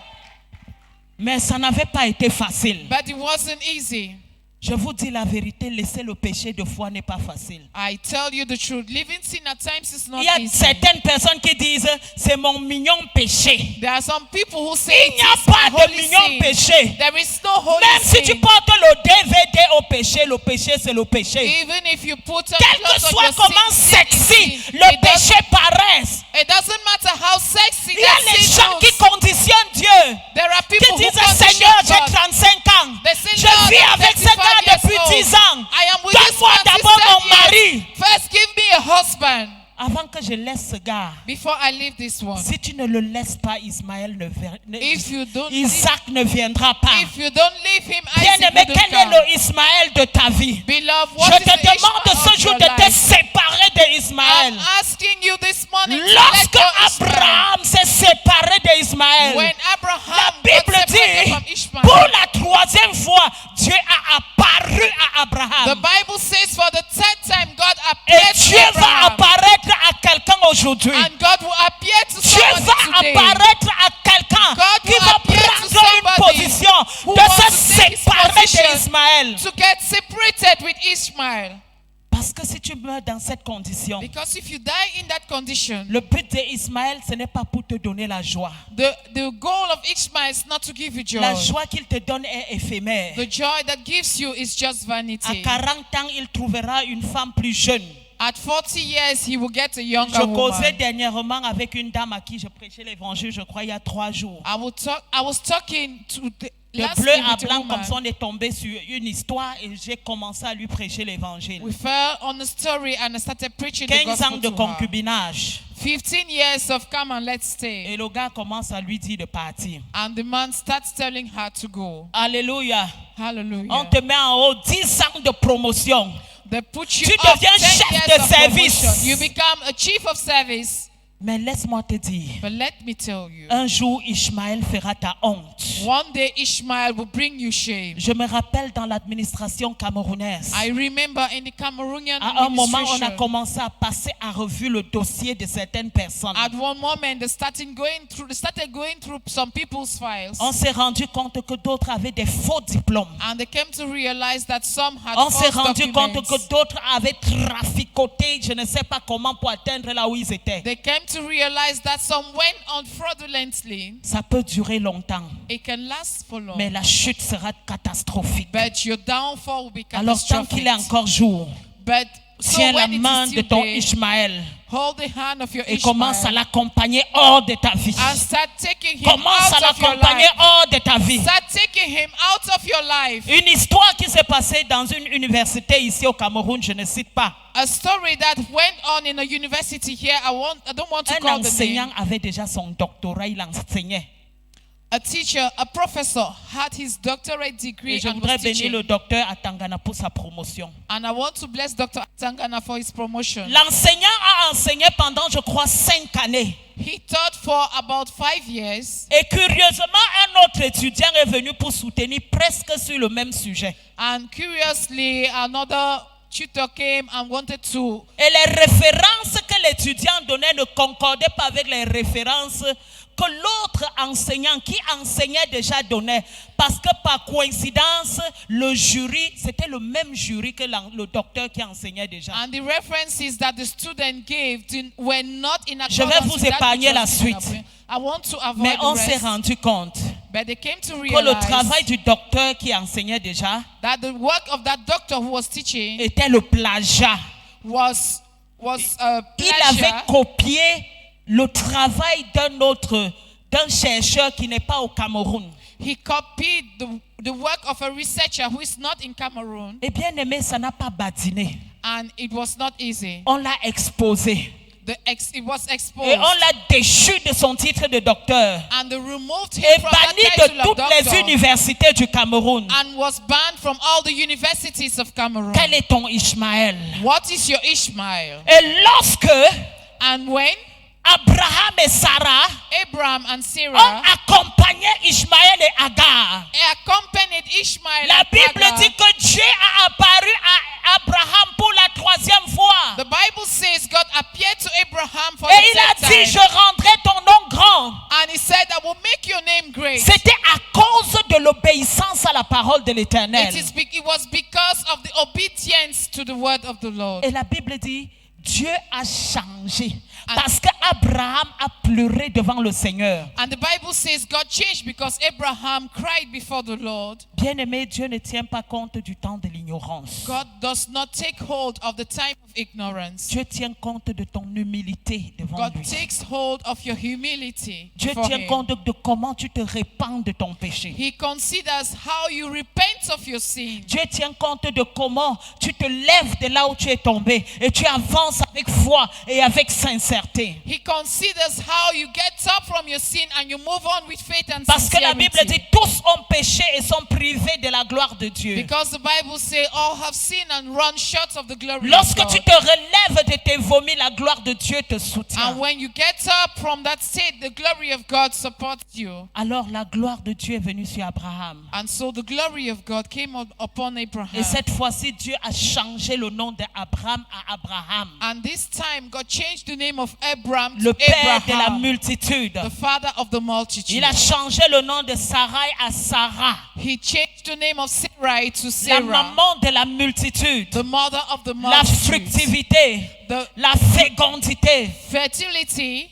Mais ça n'avait pas été facile. But it wasn't easy. Je vous dis la vérité, laisser le péché de foi n'est pas facile. I tell you the truth. Living sin at times is not Il y a easy. certaines personnes qui disent c'est mon mignon péché. There are some people who say Il n'y a it is my pas de holy mignon sin. péché. There is no holy Même si tu sin. portes le DVD au péché, le péché c'est le péché. Even if you put on Quel que clothes of soit your comment sin, sexy sin, le péché paraisse, it doesn't matter how sexy il y a that les sin gens qui looks. conditionnent Dieu. There are Qui people who disent condition Seigneur, j'ai God. 35 ans. They say, Je Lord, vis I'm avec ce 35 gars years depuis old. 10 ans. I am with this Donne-moi man d'abord since mon 10 years. mari. First, give me a husband. Avant que je laisse ce gars, before I leave this one, si tu ne le laisses pas, Ismaël if you don't Isaac ne viendra pas. if you don't leave him, Bien Isaac aimé, will quel come. est le Ismaël de ta vie? Beloved, Je what is te the demande Ishmael ce of jour your de te life? séparer d'Ismaël. I'm asking you this morning to let Lorsque go Ishmael. Abraham s'est séparé d'Ismaël, When la Abraham got Bible separated dit, from Ishmael, pour la troisième fois, Dieu a apparu à the Abraham. Bible says for the third time God Et appeared to Dieu va Abraham, apparaître à quelqu'un aujourd'hui. and God will appear to Dieu somebody va today. apparaître à quelqu'un God qui will va appear to prendre une somebody position who de wants se to take his séparer position d'Ismaël. to get separated with Ishmael. Parce que si tu meurs dans cette condition, Because if you die in that condition, le but d'Ismaël, ce n'est pas pour te donner la joie. the goal of Ishmael is not to give you joy. La joie qu'il te donne est éphémère. The joy that gives you is just À vanity. 40 ans, il trouvera une femme plus jeune. At 40 years, he will get a younger Je causais woman. dernièrement avec une dame à qui je prêchais l'évangile, je crois, il y a 3 jours. I was talking to the De last bleu week à with a blanc, woman. comme ça, on est tombé sur une histoire et j'ai commencé à lui prêcher l'évangile. We fell on a story and I started preaching the 15 ans gospel de to her. concubinage. 15 years of come and let's stay. Et le gars commence à lui dire de partir. And the man starts telling her to go. Alléluia. On Hallelujah. te met en haut 10 ans de promotion. They put you Tu up deviens 10 chef years de of service. promotion. You become a chief of service. Mais laisse-moi te dire, But let me tell you, un jour Ishmaël fera ta honte. one day Ishmael will bring you shame. Je me rappelle dans l'administration camerounaise. I remember in the Cameroonian À un moment, on a administration, commencé à passer à revue le dossier de certaines personnes. at one moment they started going through some people's files. On s'est rendu compte que d'autres avaient des faux diplômes. And they came to realize that some had On s'est false rendu compte documents. que d'autres avaient traficoté, je ne sais pas comment, pour atteindre là où ils étaient. They came to realize that some went on fraudulently. Ça peut durer longtemps, It can last for long. mais la chute sera catastrophique. But your downfall will be Alors tant catastrophic. qu'il est encore jour, But so tiens la when it main is de still ton there, Ishmaël hold the hand of your et commence à Ishmael l'accompagner hors de ta vie. and start taking him Commence à out of your l'accompagner life. hors de ta vie. Start taking him out of your life. Une histoire qui s'est passée dans une université ici au Cameroun, je ne cite pas. A story that went on in a university here. I don't want to Un call the enseignant name. avait déjà son doctorat, il enseignait. A teacher, a professor, had his doctorate degree Et je and voudrais was bénir teaching. le docteur à Tangana pour sa promotion. And I want to bless Dr. Tangana for his promotion. L'enseignant a enseigné pendant, je crois, 5 années. He taught for about 5 years. Et curieusement, un autre étudiant est venu pour soutenir presque sur le même sujet. And curiously, another tutor came and wanted to. Et les références que l'étudiant donnait ne concordaient pas avec les références que l'autre enseignant qui enseignait déjà donnait. Parce que par coïncidence, le jury, c'était le même jury que le docteur qui enseignait déjà. And the references that the student gave were not in Je vais accordance vous with that épargner which la was suite. in. I want to avoid Mais on the s'est rest. rendu compte But they came to que le realize travail du docteur qui enseignait déjà that the work of that doctor who was teaching était le plagiat. was Il avait plagiar. copié le travail d'un chercheur qui n'est pas au Cameroun. He copied the work of a researcher who is not in Cameroon, Et bien aimé, ça n'a pas badiné. and it was not easy. On l'a exposé. It was Et exposed, on l'a déchu de son titre de docteur. and they removed him Et from that banni title de of toutes les doctor, universités du Cameroun. and was banned from all the universities of Cameroon. Quel est ton Ishmaël? What is your Ishmael? Et lorsque And when Abraham et Sarah Abraham and ont Sarah accompagné Ishmaël et Agar, accompanied Ishmael la and Bible Hagar, dit que Dieu a apparu à Abraham pour la 3e fois. the Bible says God appeared to Abraham for Et the il a third dit, time, je rendrai ton nom grand. and he said, I will make your name great. C'était à cause de l'obéissance à la parole de l'Éternel. It was because of the obedience to the word of the Lord. Et la Bible dit, Dieu a changé. Parce qu'Abraham a pleuré devant le Seigneur. And the Bible says God changed because Abraham cried before the Lord. Bien-aimé, Dieu ne tient pas compte du temps de l'ignorance. God does not take hold of the time of ignorance. Dieu tient compte de ton humilité devant God lui. takes hold of your humility Dieu before tient him. compte de comment tu te répands de ton péché. He considers how you repent of your sin. Dieu tient compte de comment tu te lèves de là où tu es tombé et tu avances avec foi et avec sincérité. He considers how you get up from your sin and you move on with faith and Parce que la Bible sincerity. dit tous ont péché et sont privés de la gloire de Dieu. Because the Bible says all have sinned and run short of the glory Lorsque of tu God. te relèves de tes vomis, la gloire de Dieu te soutient. And when you get up from that state, the glory of God supports you. Alors la gloire de Dieu est venue sur Abraham. And so the glory of God came upon Et Abraham. cette fois-ci, Dieu a changé le nom d'Abraham à Abraham, And this time, God changed the name of Abraham le to père de la Abraham, multitude. the father of the multitude. Il a changé le nom de Sarai à Sarah, He changed the name of Sarai to la Sarah, maman de la multitude, the mother of the la multitude. fructivité, The la fécondité. fertility.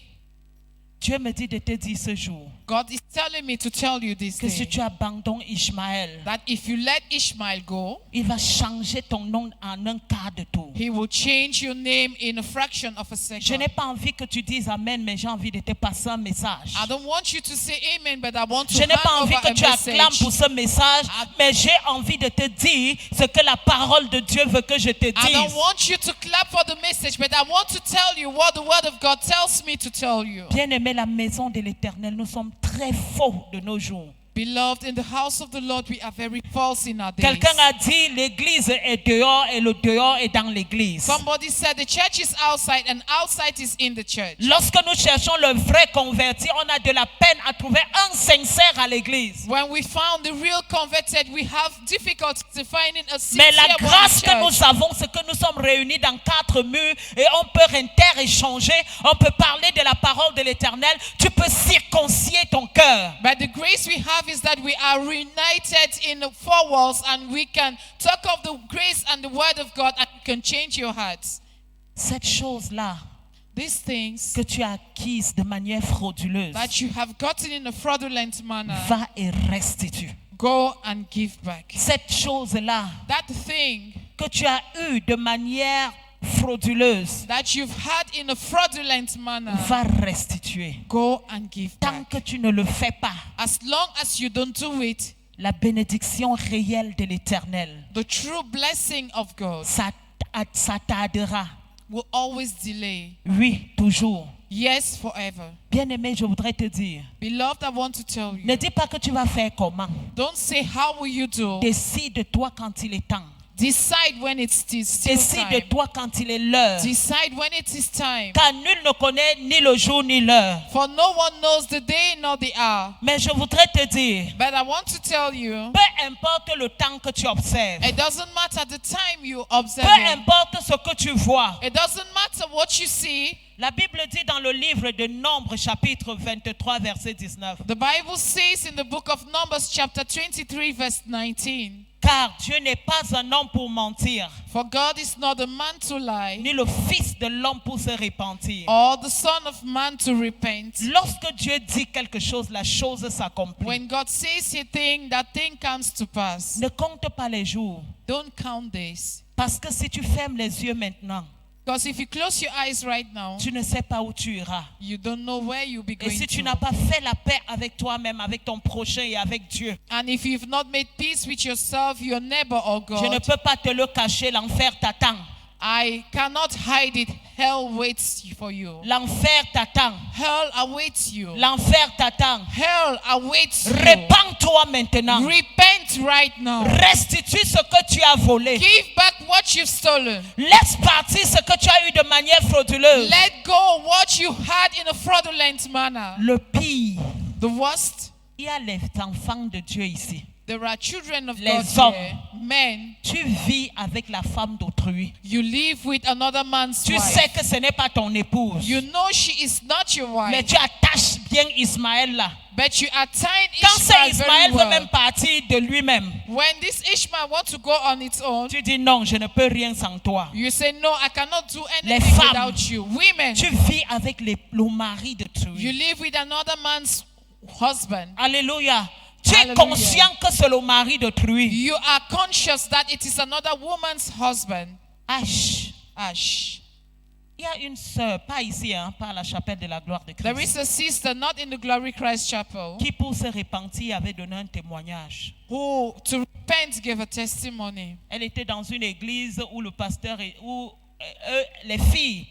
Dieu me dit de te dire ce jour God is telling me to tell you this que si day tu abandonnes Ishmaël, that if you let Ishmael go, il va changer ton nom en un quart de tour. he will change your name in a fraction of a Je second. n'ai pas envie que tu dises Amen, mais j'ai envie de te passer un message. I don't want you to say amen, but I want to Je n'ai pas hand envie over que a tu acclames message. pour ce message, mais j'ai envie de te dire ce que la parole de Dieu veut que je te I don't dise. want you to clap for the message, but I want to tell you what the word of God tells me to tell you. Bien-aimé, la maison de l'Éternel, nous sommes très faux de nos jours. Beloved, in the house of the Lord, we are very false in our days. Quelqu'un a dit l'église est dehors et le dehors est dans l'église. Somebody said the church is outside and outside is in the church. Lorsque nous cherchons le vrai converti, on a de la peine à trouver un sincère à l'église. When we found the real converted, we have difficulty finding a Mais la sincere one grâce que church. nous avons, c'est que nous sommes réunis dans 4 murs et on peut interéchanger, on peut parler de la parole de l'Éternel, tu peux circoncire ton cœur. But the grace we have is that we are reunited in the 4 walls and we can talk of the grace and the word of God and it can change your hearts. Cette chose-là These things que tu as acquise de manière frauduleuse, that you have gotten in a fraudulent manner, va et restitue. go and give back. Cette chose-là That thing que tu as eue de manière frauduleuse, that you've had in a fraudulent manner, va restituer. go and give Tant back. que tu ne le fais pas, As long as you don't do it, la bénédiction réelle de l'Éternel, the true blessing of God ça tardera. will always delay. Oui, toujours. Yes, forever. Bien-aimé, je voudrais te dire, Beloved, I want to tell you, ne dis pas que tu vas faire comment. don't say how will you do. Décide-toi quand il est temps. Decide when it's still time. Décide-toi quand il est l'heure. Decide when it is time. Car nul ne connaît ni le jour ni l'heure. For no one knows the day nor the hour. Mais je voudrais te dire, But I want to tell you, peu importe le temps que tu observes, it doesn't matter the time you observe peu it. importe ce que tu vois. It doesn't matter what you see. La Bible dit dans le livre de Nombres, chapitre 23, verset 19. The Bible says in the book of Numbers chapter 23 verse 19, Car Dieu n'est pas un homme pour mentir, for God is not a man to lie, ni le fils de l'homme pour se repentir. or the son of man to repent. Lorsque Dieu dit quelque chose, la chose s'accomplit. When God says a thing, that thing comes to pass. Ne compte pas les jours. Don't count this. Parce que si tu fermes les yeux maintenant, Because if you close your eyes right now, tu ne sais pas où tu iras. you don't know where you'll be Et going si tu to. n'as pas fait la paix avec toi-même, avec ton prochain et avec Dieu, And if you've not made peace with yourself, your neighbor, or je ne God, peux pas te le cacher, l'enfer t'attend. I cannot hide it. Hell waits for you. L'enfer t'attend. Hell awaits you. L'enfer t'attend. Hell awaits you. Répands-toi maintenant. Repent right now. Restitue ce que tu as volé. Give back what you've stolen. Laisse partir ce que tu as eu de manière frauduleuse. Let go what you had in a fraudulent manner. Le pire, The worst, il y a les enfants de Dieu ici. there are children of Les God hommes. here. Men, Tu vis avec la femme d'autrui. you live with another man's Tu wife. sais que ce n'est pas ton épouse. You know she is not your Mais wife, tu attaches bien Ismaël là. but you are tying Quand c'est Ishmael very Ismaël veut well. même partir de lui-même, When this Ishmael wants to go on its own, tu dis non, je ne peux rien sans toi. you say, no, I cannot do Les anything femmes. without you. Women, Tu vis avec le mari you d'autrui. live with another man's husband. Alléluia. Tu es Hallelujah. conscient que c'est le mari d'autrui. You are conscious that it is another woman's husband. H. Ash. Il y a une sœur, pas ici, hein, pas à la chapelle de la gloire de There Christ, is a sister, not in the Glory Christ Chapel, qui pour se repentir avait donné un témoignage. who to repent gave a testimony. Elle était dans une église où le pasteur où les filles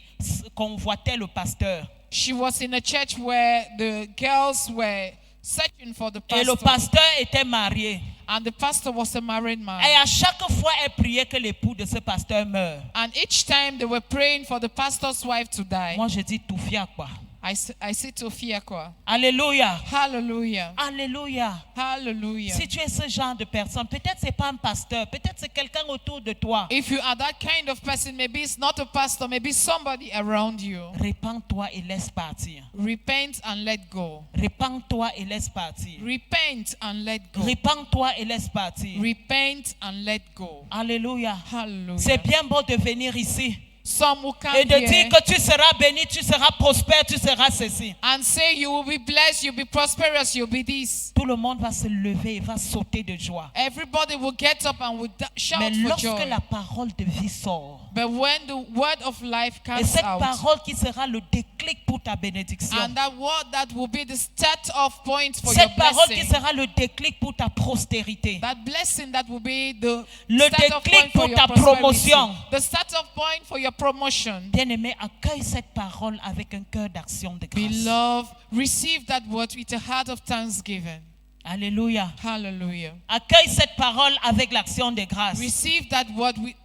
convoitaient le pasteur. She was in a church where the girls were searching for the Et le pastor. pasteur était marié. And the pastor was a married man. Et à chaque fois, elle priait que l'époux de ce pasteur meure. And each time they were praying for the pastor's wife to die. Moi, je dis tout fier quoi. I say Tofia quoi. Alléluia. Hallelujah. Alléluia. Hallelujah. Si tu es ce genre de personne, peut-être c'est pas un pasteur, peut-être c'est quelqu'un autour de toi. If you are that kind of person, maybe it's not a pastor, maybe somebody around you. Répands-toi et laisse partir. Repent and let go. Répands-toi et laisse partir. Repent and let go. Répands-toi et laisse partir. Repent and let go. Alléluia. Hallelujah. C'est bien beau de venir ici Some will come et de here dire que tu seras béni, tu seras prospère, tu seras ceci. and say you will be blessed, you'll be prosperous, you'll be this. Tout le monde va se lever et va sauter de joie. Everybody will get up and will shout Mais for lorsque joy. la parole de vie sort, But when the word of life et comes cette out, parole qui sera le déclic pour ta bénédiction, and that word that will be the start-off point for your cette parole qui blessing, sera le déclic pour ta prospérité, that blessing that will be the le start-off déclic point for pour your ta prosperity, promotion. the start-off point for your promotion. Bien-aimé, accueille cette parole avec un cœur d'action de grâce. Beloved, receive that word with a heart of thanksgiving. Alléluia. Hallelujah. Accueille cette parole avec l'action de grâce. Receive that word with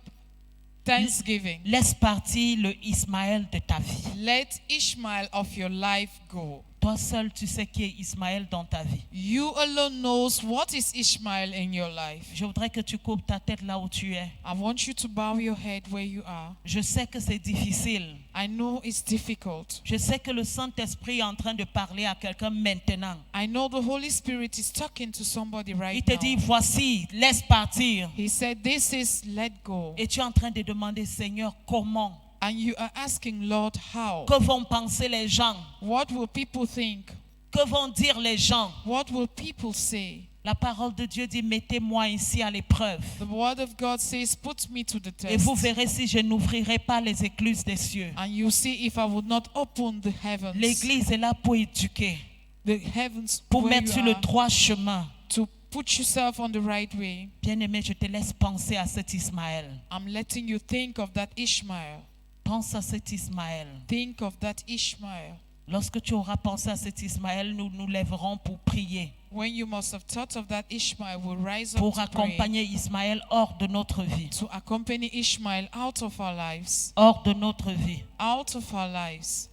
thanksgiving. Laisse partir le Ismaël de ta vie. Let Ishmael of your life go. Toi seul, tu sais qui est Ismaël dans ta vie. You alone knows what is Ishmael in your life. Je voudrais que tu coupes ta tête là où tu es. I want you to bow your head where you are. Je sais que c'est difficile. I know it's difficult. Je sais que le Saint-Esprit est en train de parler à quelqu'un maintenant. I know the Holy Spirit is talking to somebody Il right te dit, now. voici, laisse partir. He said, this is let go. Et tu es en train de demander, Seigneur, comment? And you are asking, Lord, how? Que vont penser les gens? What will people think? Que vont dire les gens? What will people say? La parole de Dieu dit, mettez-moi ici à l'épreuve. The word of God says, put me to the Et vous test. verrez si je n'ouvrirai pas les écluses des cieux. And you see if I would not open the heavens. L'église est là pour éduquer, The heavens pour where mettre you sur le are, droit chemin. to put yourself on the right way. Bien-aimé, je te laisse penser à cet Ismaël. I'm letting you think of that Ishmael. Pense à cet Ismaël. Think of that Ishmael. Lorsque tu auras pensé à cet Ismaël, nous nous lèverons pour prier, When you must have thought of that Ishmael, will rise up pour to pray, accompagner Ismaël hors de notre vie. to accompany Ishmael out of our lives. Hors de notre vie. Out of our lives.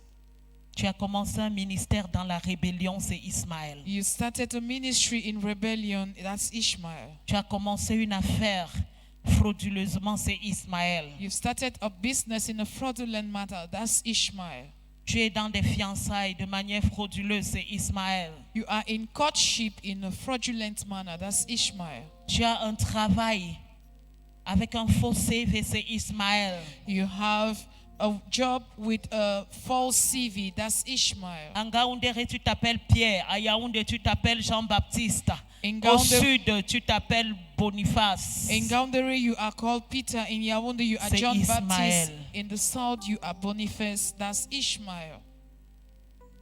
Tu as commencé un ministère dans la rébellion, c'est Ismaël. You started a ministry in rebellion, that's Ishmael. Tu as commencé une affaire frauduleusement, c'est Ismaël. You've started a business in a fraudulent matter, that's Ishmael. Tu es dans des fiançailles de manière frauduleuse, c'est Ismaël. You are in courtship in a fraudulent manner, that's Ishmael. Tu as un travail avec un faux CV, c'est Ismaël. You have a job with a false CV, that's Ishmael. En Gaoundéré, tu t'appelles Pierre. À Yaoundé, tu t'appelles Jean-Baptiste. In Au Gaoundéré, sud, tu t'appelles Boniface. in Gaoundéré, you are called Peter. In Yaoundé, you are C'est John Ismaël. Baptist. In the south, you are Boniface, that's Ishmael.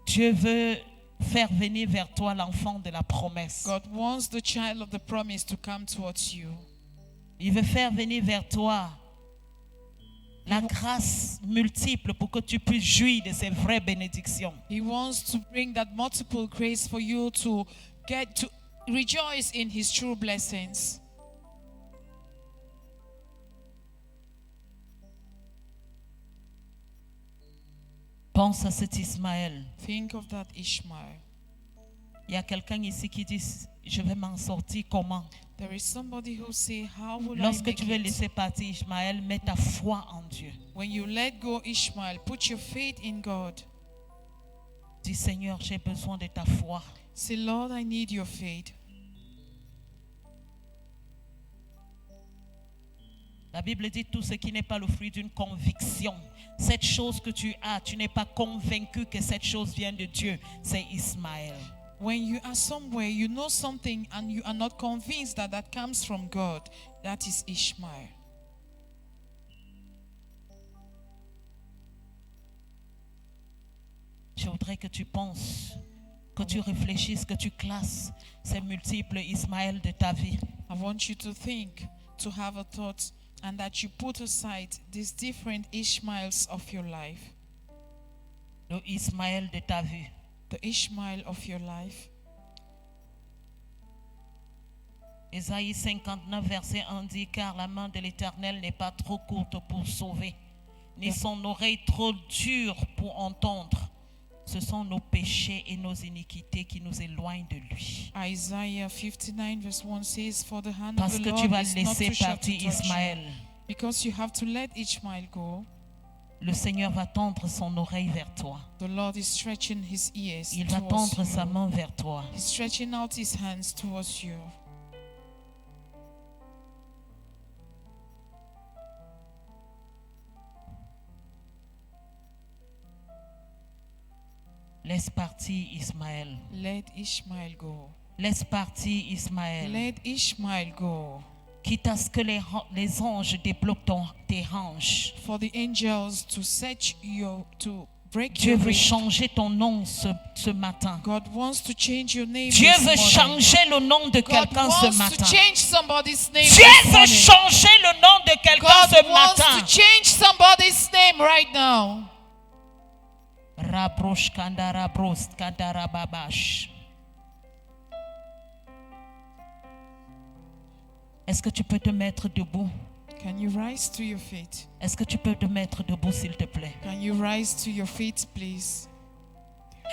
Dieu veut faire venir vers toi l'enfant de la promesse. God wants the child of the promise to come towards you. Il veut faire venir vers toi la grâce multiple pour que tu puisses jouir de ces vraies bénédictions. He wants to bring that multiple grace for you to get to rejoice in his true blessings. Pense à cet Ismaël. Think of that Ishmael. Il y a quelqu'un ici qui dit, je vais m'en sortir comment? There is somebody who say, how will I Lorsque make tu veux it? laisser partir Ismaël, mets ta foi en Dieu. When you let go Ishmael, put your faith in God. Dis, Seigneur, j'ai besoin de ta foi. Say, Lord, I need your faith. La Bible dit tout ce qui n'est pas le fruit d'une conviction. Cette chose que tu as, tu n'es pas convaincu que cette chose vient de Dieu. C'est Ismaël. When you are somewhere, you know something and you are not convinced that that comes from God, that is Ishmael. Je voudrais que tu penses, que tu réfléchisses, que tu classes ces multiples Ismaël de ta vie. I want you to think, to have a thought, And that you put aside these different Ishmaels of your life. Le Ismaël de ta vie. The Ishmael of your life. Ésaïe 59, verset 1 dit, car la main de l'Éternel n'est pas trop courte pour sauver, ni son oreille trop dure pour entendre. Ce sont nos péchés et nos iniquités qui nous éloignent de lui. Isaiah 59 verse 1 says, for the hand Parce of the que Lord tu vas is not laisser too short to partir touch Ismaël. you. Because you have to let Ishmael go. Le Seigneur va tendre son oreille vers toi. The Lord is stretching his ears Il va towards tendre sa you. main vers toi. He's stretching out his hands towards you. Laisse partir Ismaël. Let Ishmael go. Laisse partir Ismaël. Let Ishmael go. Quitte à ce que les anges débloquent tes hanches. For the angels to set you, to break Dieu your veut rib. changer ton nom ce matin. God wants to change your name Dieu this veut morning. changer le nom de God quelqu'un ce wants to matin. change somebody's name Dieu this veut morning. changer le nom de quelqu'un God ce wants matin. to change somebody's name right now. Rabrosh kandara brost kandara babash. Est-ce que tu peux te mettre debout? Can you rise to your feet? Est-ce que tu peux te mettre debout, s'il te plaît? Can you rise to your feet, please?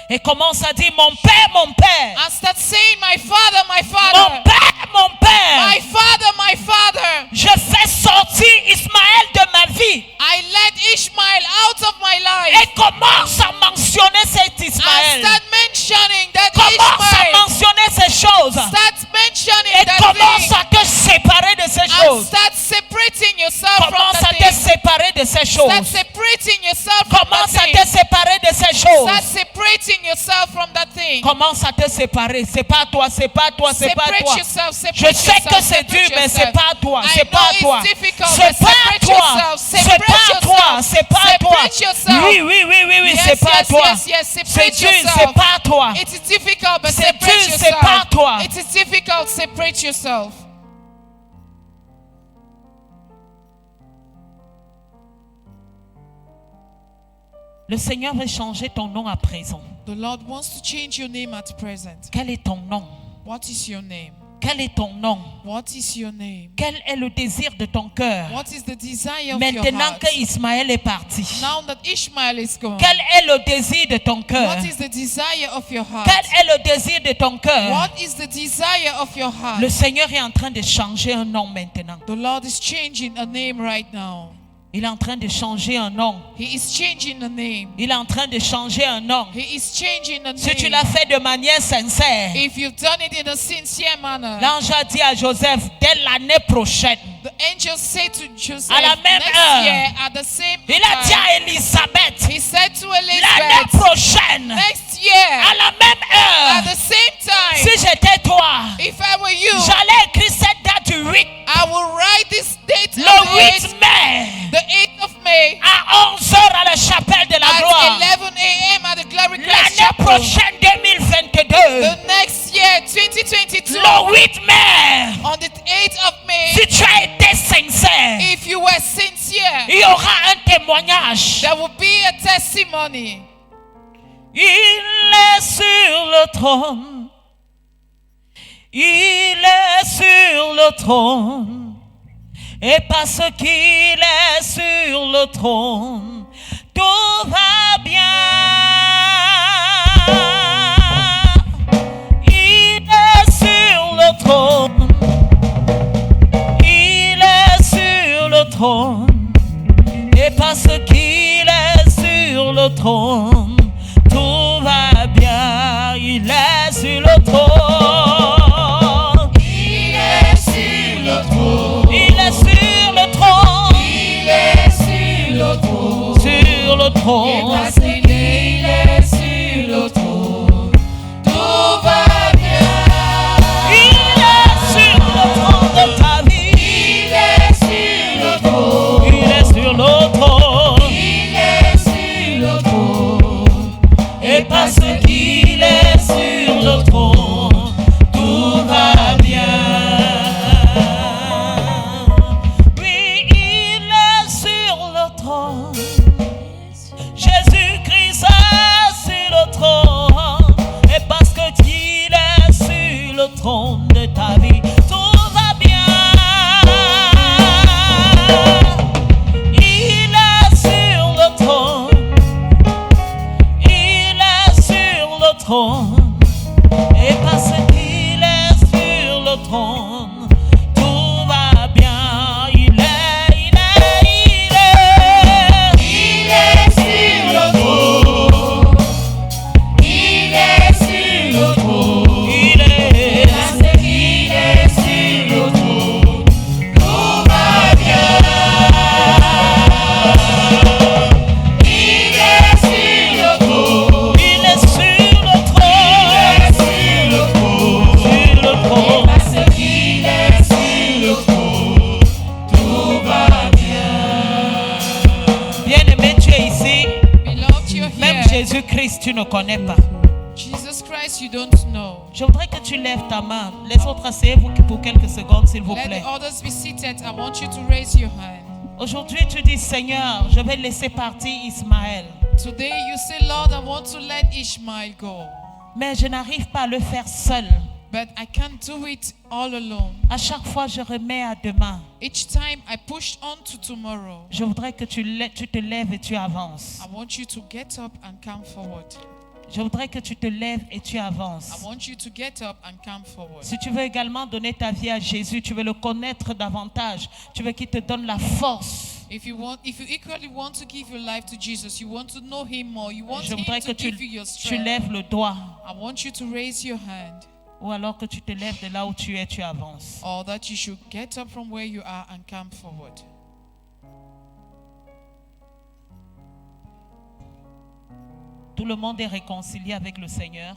Et commence à dire, mon Père, mon Père. And start saying, my Father, my Mon Father. Père, mon Père. My Father, my Father. Je fais sortir Ismaël de ma vie. I let Ishmael out of my Et life. commence à mentionner cet And Ismaël. start mentioning that Commence à Ishmael. mentionner ces choses. Start mentioning Et that commence thing. à te séparer de ces And choses. start separating yourself from Commence à that te thing. séparer de ces Start choses. separating yourself from that Commence à thing. te séparer de ces Start choses. separating yourself from that thing. Commence à te séparer. C'est pas toi, c'est pas toi, c'est pas Separate toi. yourself, separate Je sais que yourself, c'est dur, separate mais c'est yourself. pas toi, I c'est know pas it's toi. difficult, C'est but pas separate toi. yourself, C'est separate pas toi, yourself. c'est pas toi. Separate yourself. Oui, oui, oui, oui, oui, Yes, c'est pas yes, toi. yes, yes, C'est separate dur, yourself. c'est pas toi. It is difficult, but C'est separate dur, c'est yourself. pas toi. It is difficult, separate yourself. Le Seigneur veut changer ton nom à présent. The Lord wants to change your name at present. Quel est ton nom? What is your name? Quel est ton nom? What is your name? Quel est le désir de ton cœur? What is the desire of your Maintenant heart? que Ismaël est parti, Now that Ishmael is gone, quel est le désir de ton cœur? what is the desire of your heart? Quel est le désir de ton cœur? What is the desire of your heart? Le Seigneur est en train de changer un nom maintenant. The Lord is changing a name right now. Il est en train de changer un nom. He is changing a name. Il est en train de changer un nom. He is changing a Si tu name. l'as fait de manière sincère, If you've done it in a sincere manner, l'ange a dit à Joseph, dès l'année prochaine, the angel said to Joseph, À la même next heure, year at the same il a dit time, à Élisabeth, he said to l'année Elizabeth, prochaine, next year à la même at heure, the same time, si j'étais toi, if I were you, j'allais écrire cette date du 8, I will write this date le on 8 mai, the 8th of May à 11h à la chapelle de la at gloire. 11 a.m. at the Glory Grace L'année Chapel. prochaine 2022, The next year, 2022, le 8 mai, on the 8th of May, si tu as été sincère, if you were sincere, il y aura un témoignage. there will be a testimony. Il est sur le trône. Il est sur le trône. Et parce qu'il est sur le trône, tout va bien. Il est sur le trône. Il est sur le trône. Et parce qu'il est sur le trône, tout va bien. Il est sur le trône. Il est sur le trône. Il est sur le trône. Il est sur le trône. Sur le trône. Parce qu'il est sur le trône. Tout va bien. Il est sur le trône de ta vie. Il est sur le trône. Il est sur le trône. Il est sur le trône. Et parce qu'il est sur le trône, tout va bien. Oui, trône. Et parce qu'il est sur le trône, tout va bien. Il est sur le trône. Il est sur le trône. Il est. Parce qu'il est sur le trône, tout va bien. Il est sur le trône. Il est sur le trône. Sur le trône. Sur le trône. Parce qu'il est sur le trône, tout va bien. Bien-aimé, tu es ici. Beloved, you're Même here. Jésus-Christ, tu ne connais pas. Jesus Christ, you don't know. Je voudrais que tu lèves ta main. Les autres, asseyez-vous pour quelques secondes, s'il vous Let plaît. the others be seated. I want you to raise your hand. Aujourd'hui, tu dis, Seigneur, je vais laisser partir Ismaël. Today you say, Lord, I want to let Ishmael go. Mais je n'arrive pas à le faire seul. But I can't do it all alone. À chaque fois, je remets à demain. Each time I push on to tomorrow. Je voudrais que tu te lèves et tu avances. I want you to get up and come forward. Je voudrais que tu te lèves et tu I avances. want you to get up and come forward. Si tu veux également donner ta vie à Jésus, tu veux le connaître davantage, tu veux qu'il te donne la force. If you equally want to give your life to Jesus, you want to know Him more, you want Je Him voudrais to que tu give you your tu strength. lèves le doigt. I want you to raise your hand, Ou alors que tu te lèves de là où tu es, tu avances. or that you should get up from where you are and come forward. Tout le monde est réconcilié avec le Seigneur.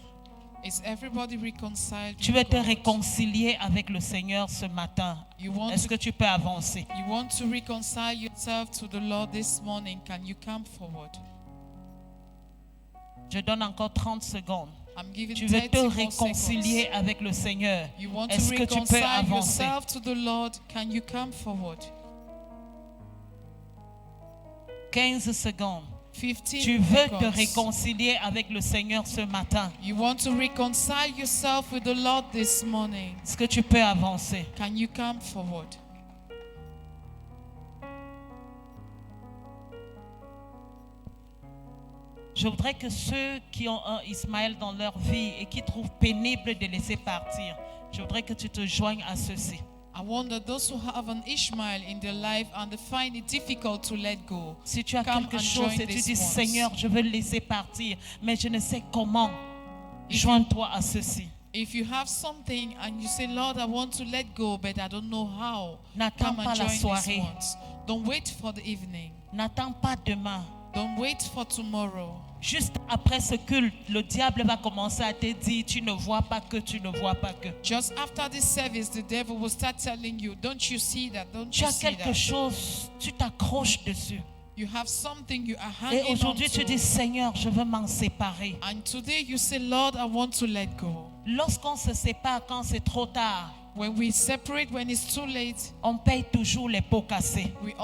Is everybody reconciled? Tu with veux te God? réconcilier avec le Seigneur ce matin. You want Est-ce que tu peux avancer? You want to reconcile yourself to the Lord this morning. Can you come forward? Je donne encore 30 secondes. I'm giving Tu veux 30 te more réconcilier seconds. avec le Seigneur. You want Est-ce to que tu peux reconcile avancer? yourself to the Lord. Can you come forward? 15 secondes. 15 Tu veux te seconds. réconcilier avec le Seigneur ce matin. You want to reconcile yourself with the Lord this morning. Est-ce que tu peux avancer? Can you come forward? Je voudrais que ceux qui ont un Ismaël dans leur vie et qui trouvent pénible de laisser partir, je voudrais que tu te joignes à ceux-ci. I wonder those who have an Ishmael in their life and they find it difficult to let go. Si tu as Come quelque and chose join et tu these dis, ones. Seigneur, je veux le laisser partir, mais je ne sais comment, If joins-toi à ceci. If you have something and you say, Lord, I want to let go, but I don't know how, N'attends come pas and la join these soirée. ones. Don't wait for the evening. N'attends pas demain. Don't wait for tomorrow. Juste après ce culte, le diable va commencer à te dire, tu ne vois pas que, tu ne vois pas que. Just after this service, the devil will start telling you, don't you see that? Don't Tu you as see quelque that? chose, tu t'accroches dessus. You have something you are Et hanging on aujourd'hui, tu to. dis, Seigneur, je veux m'en séparer. And today you say, Lord, I want to let go. Lorsqu'on se sépare quand c'est trop tard, When we separate, when it's too late, on paye toujours les pots cassés. we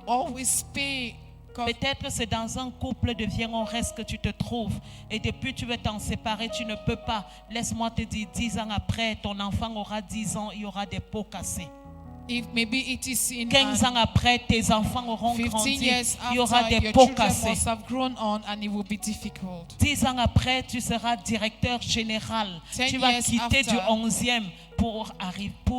always pay. Peut-être que c'est dans un couple de vie, on reste que tu te trouves. Et depuis tu veux t'en séparer, tu ne peux pas. Laisse-moi te dire, 10 ans après, ton enfant aura 10 ans, il y aura des pots cassés. If maybe it is in 15 ans après, tes enfants auront 15 grandi, years il y aura after, des your pots children cassés. must have grown on and it will be difficult. 10 ans après, tu seras directeur général. 10 Tu vas years quitter du after, 11e pour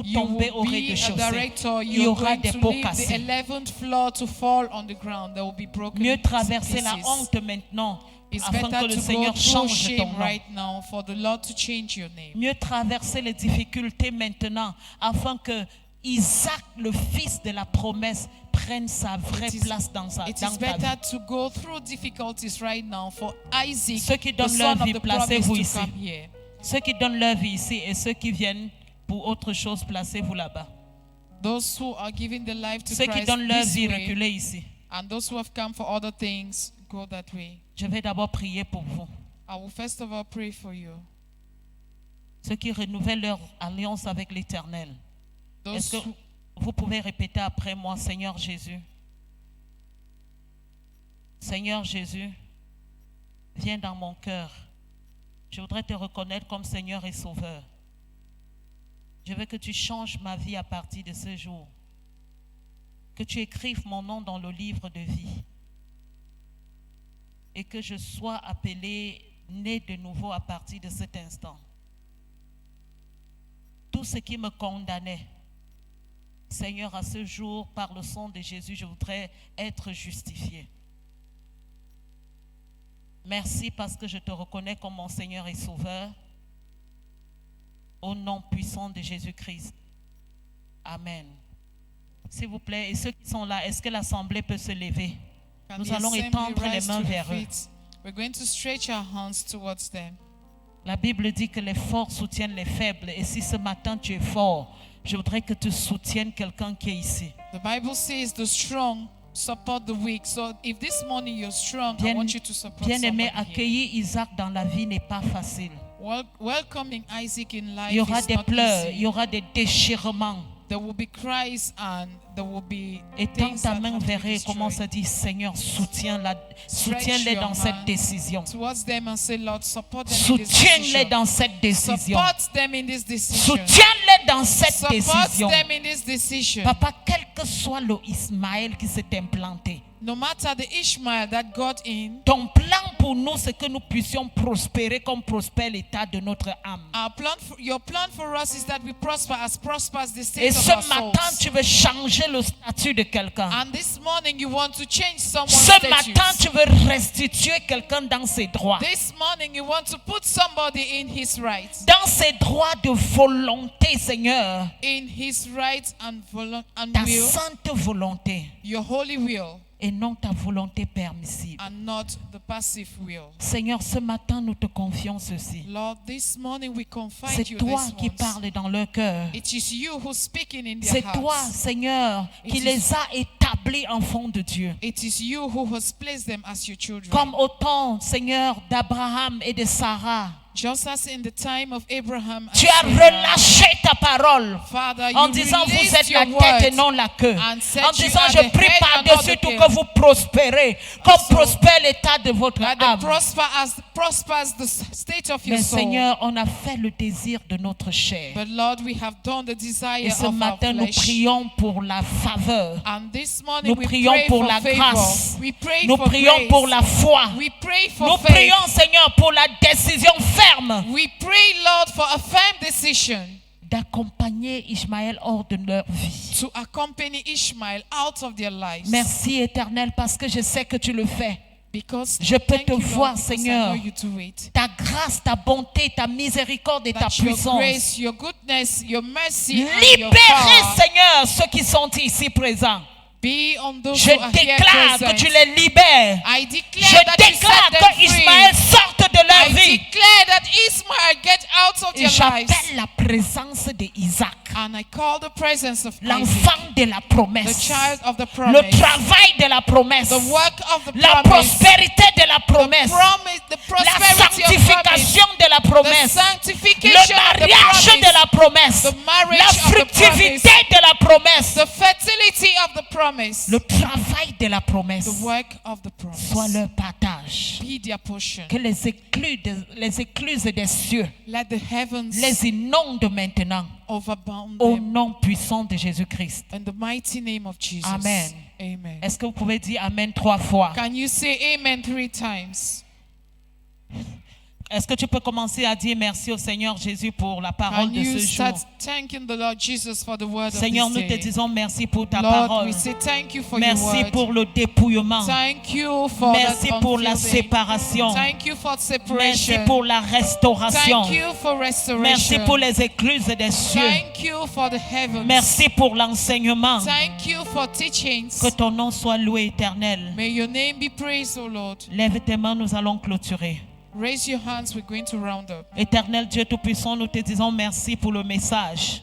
You tomber au will be a rez-de-chaussée. director. Il y You're aura going des to pots leave the cassés. 11th floor to fall on the ground. There will be broken Mieux traverser la pieces. honte maintenant It's afin que better le to go Seigneur through change ton shame nom. right now for the Lord to change your name. Mieux traverser les difficultés maintenant afin que Isaac, le fils de la promesse, prenne sa vraie place dans It ta is vie. better to go through difficulties right now for Isaac, Ceux qui the donnent leur son of vie, the promise, placez-vous to ici. come here. Ceux qui donnent leur vie ici et ceux qui viennent pour autre chose, placez-vous là-bas. Those who are giving their life to Ceux qui Christ donnent leur this vie, way, reculez ici. and those who have come for other things, go that way. Je vais d'abord prier pour vous. I will first of all pray for you. Ceux qui renouvellent leur alliance avec l'Éternel. Those Est-ce que who, vous pouvez répéter après moi, Seigneur Jésus? Seigneur Jésus, viens dans mon cœur. Je voudrais te reconnaître comme Seigneur et Sauveur. Je veux que tu changes ma vie à partir de ce jour. Que tu écrives mon nom dans le livre de vie. Et que je sois appelé né de nouveau à partir de cet instant. Tout ce qui me condamnait, Seigneur, à ce jour, par le sang de Jésus, je voudrais être justifié. Merci parce que je te reconnais comme mon Seigneur et Sauveur. Au nom puissant de Jésus-Christ. Amen. S'il vous plaît, et ceux qui sont là, est-ce que l'assemblée peut se lever? Can Nous the allons assembly étendre les rise mains to their vers eux. feet? We're going to stretch our hands towards them. La Bible dit que les forts soutiennent les faibles. Et si ce matin tu es fort, je voudrais que tu soutiennes quelqu'un qui est ici. The Bible says the strong support the weak. So if this morning you're strong, I want you to support Bien-aimé, somebody here. accueillir Isaac dans la vie n'est pas facile. Welcoming Isaac in life Il y aura is des not pleurs, il easy. y aura des déchirements. There will be cries and there will be Étends things ta that main have to vers be eux et commence à destroyed. dire, Seigneur, soutiens-les Stretch dans your cette hand décision. towards them and say, Lord, support them in this Soutiens-les decision. dans cette décision. Support them in this decision. Soutiens-les dans cette Support décision. them in this decision. Papa, quel que soit le Ismaël qui s'est implanté, No matter the Ishmael that got in, ton plan pour nous, c'est que nous puissions prospérer comme prospère l'état de notre âme. your plan for us is that we prosper as prospers the Et state of ce our matin, souls. tu veux changer le statut de quelqu'un. And this morning you want to change someone's Ce status. matin, tu veux restituer quelqu'un dans ses droits. This morning you want to put somebody in his rights. Dans ses droits de volonté, Seigneur. In his rights and Ta will, sainte volonté. your holy will, Et non ta volonté permissible. and not the passive will. Seigneur, ce matin, nous te confions ceci. Lord, this morning we confide C'est you toi this qui once. parles dans leur cœur. It is you who's speaking in their C'est toi, hearts. Seigneur, qui It is- les a établis enfants de Dieu. It is you who has placed them as your children. Comme au temps, Seigneur, d'Abraham et de Sarah. Just as in the time of Abraham and Tu as Sarah, relâché ta parole Father, en you disant vous released êtes la your tête et word non la queue. and said En you disant are je the prie head and not par-dessus the tout tail. que vous prospérez, comme So, prospère l'état de votre that âme. prospers the state of your Mais soul. Seigneur, on a fait le désir de notre chair. But Lord, we have done the Et desire ce of our matin, nous flesh. prions pour la faveur. And this morning Nous we prions pray pour for la favor. grâce. We pray Nous for prions grace. pour la foi. We pray for Nous faith. prions, Seigneur, pour la décision ferme We pray, Lord, for a firm decision d'accompagner Ismaël hors de leur vie. to accompany Ishmael out of their lives. Merci, Éternel, parce que je sais que tu le fais. Because Je peux thank te you, Lord, voir, because Seigneur. I know you do it. Ta grâce, ta bonté, ta miséricorde et ta That your puissance. grace, your goodness, your mercy, and your Libérez, power Seigneur, ceux qui sont ici présents. be on those Je who are here déclare que present. tu les libères. I Je declare that you déclare set them que Ismaël free. sorte de leur I vie. declare that Ishmael get out of Et their lives. j'appelle la présence d'Isaac, And I call the presence of Isaac, l'enfant de la the promesse, child of the le promise, travail de la promesse, the work of the la promise, prospérité de la promesse, the la prosperity of promise, sanctification de la the promesse, sanctification le of the mariage promise, de la promesse, the marriage la of the fructivité de la promesse, the fertility of the promise, le travail de la promesse the work of the promise. soit leur partage. Be their portion. Que les écluses des cieux Let the heavens les inondent maintenant overbound au them. nom puissant de Jésus-Christ. In the mighty name of Jesus. Amen. Amen. Est-ce que vous pouvez dire Amen 3 fois? Can you say amen 3 times? Est-ce que tu peux commencer à dire merci au Seigneur Jésus pour la parole Can de you ce jour? start thanking the Lord Jesus for the word Seigneur, of nous this te day? disons merci pour ta Lord, parole. we say thank you for your Merci word. pour le dépouillement. Thank you for Merci that pour la unfilled. séparation. Thank you for Merci separation. pour la restauration. Thank you for restoration. Merci pour les écluses des cieux. Thank you for the heavens. Merci pour l'enseignement. Thank you for teachings. Que ton nom soit loué éternel. May your name be praised, O Lord. Lève tes mains, nous allons clôturer. Raise your hands, we're going to round up. Éternel Dieu Tout-Puissant, nous te disons merci pour le message.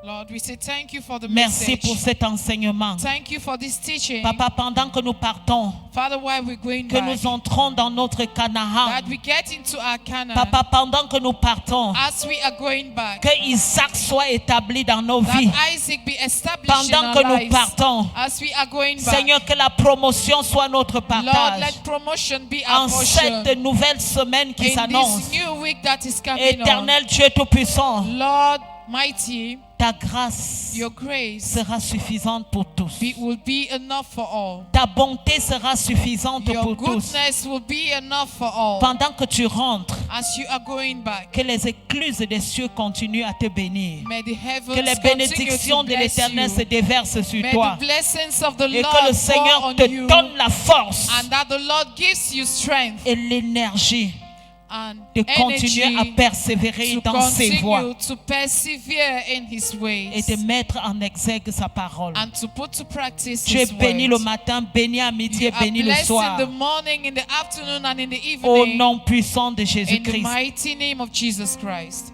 Lord, we say thank you for the Merci message. pour cet enseignement. Thank you for this teaching. Papa, pendant que nous partons, Father, while we're going que back, nous entrons dans notre Canaan. that we get into our Canaan, Papa, pendant que nous partons, as we are going back, que Isaac soit établi dans nos that vies. Isaac be established Pendant in que our nous lives. partons, As we are going back, Seigneur, que la promotion soit notre Lord, partage. let promotion be our En portion. cette nouvelle semaine qui In s'annonce, this new week that is coming on, Éternel Dieu Tout-Puissant, Lord, mighty, Ta grâce your grace sera suffisante pour tous. will be enough for all. Ta bonté sera suffisante Your pour tous. goodness will be enough for all. Pendant que tu rentres, As you are going back, que les écluses des cieux continuent à te bénir. may the heavens Que les continue bénédictions to de bless l'Éternel se you. déversent sur May toi. the blessings of the Et que Lord le fall Seigneur on te you, donne la force and that the Lord gives you strength et l'énergie and de continuer à energy persévérer to dans ses voies continue to persevere in His et ways de mettre en exergue sa parole. and to put to practice Tu es His béni le word. matin, béni à midi You et are béni le blessed soir. in the morning, in the afternoon, and in the Au evening. nom puissant de In the Jésus-Christ. mighty name of Jesus Christ.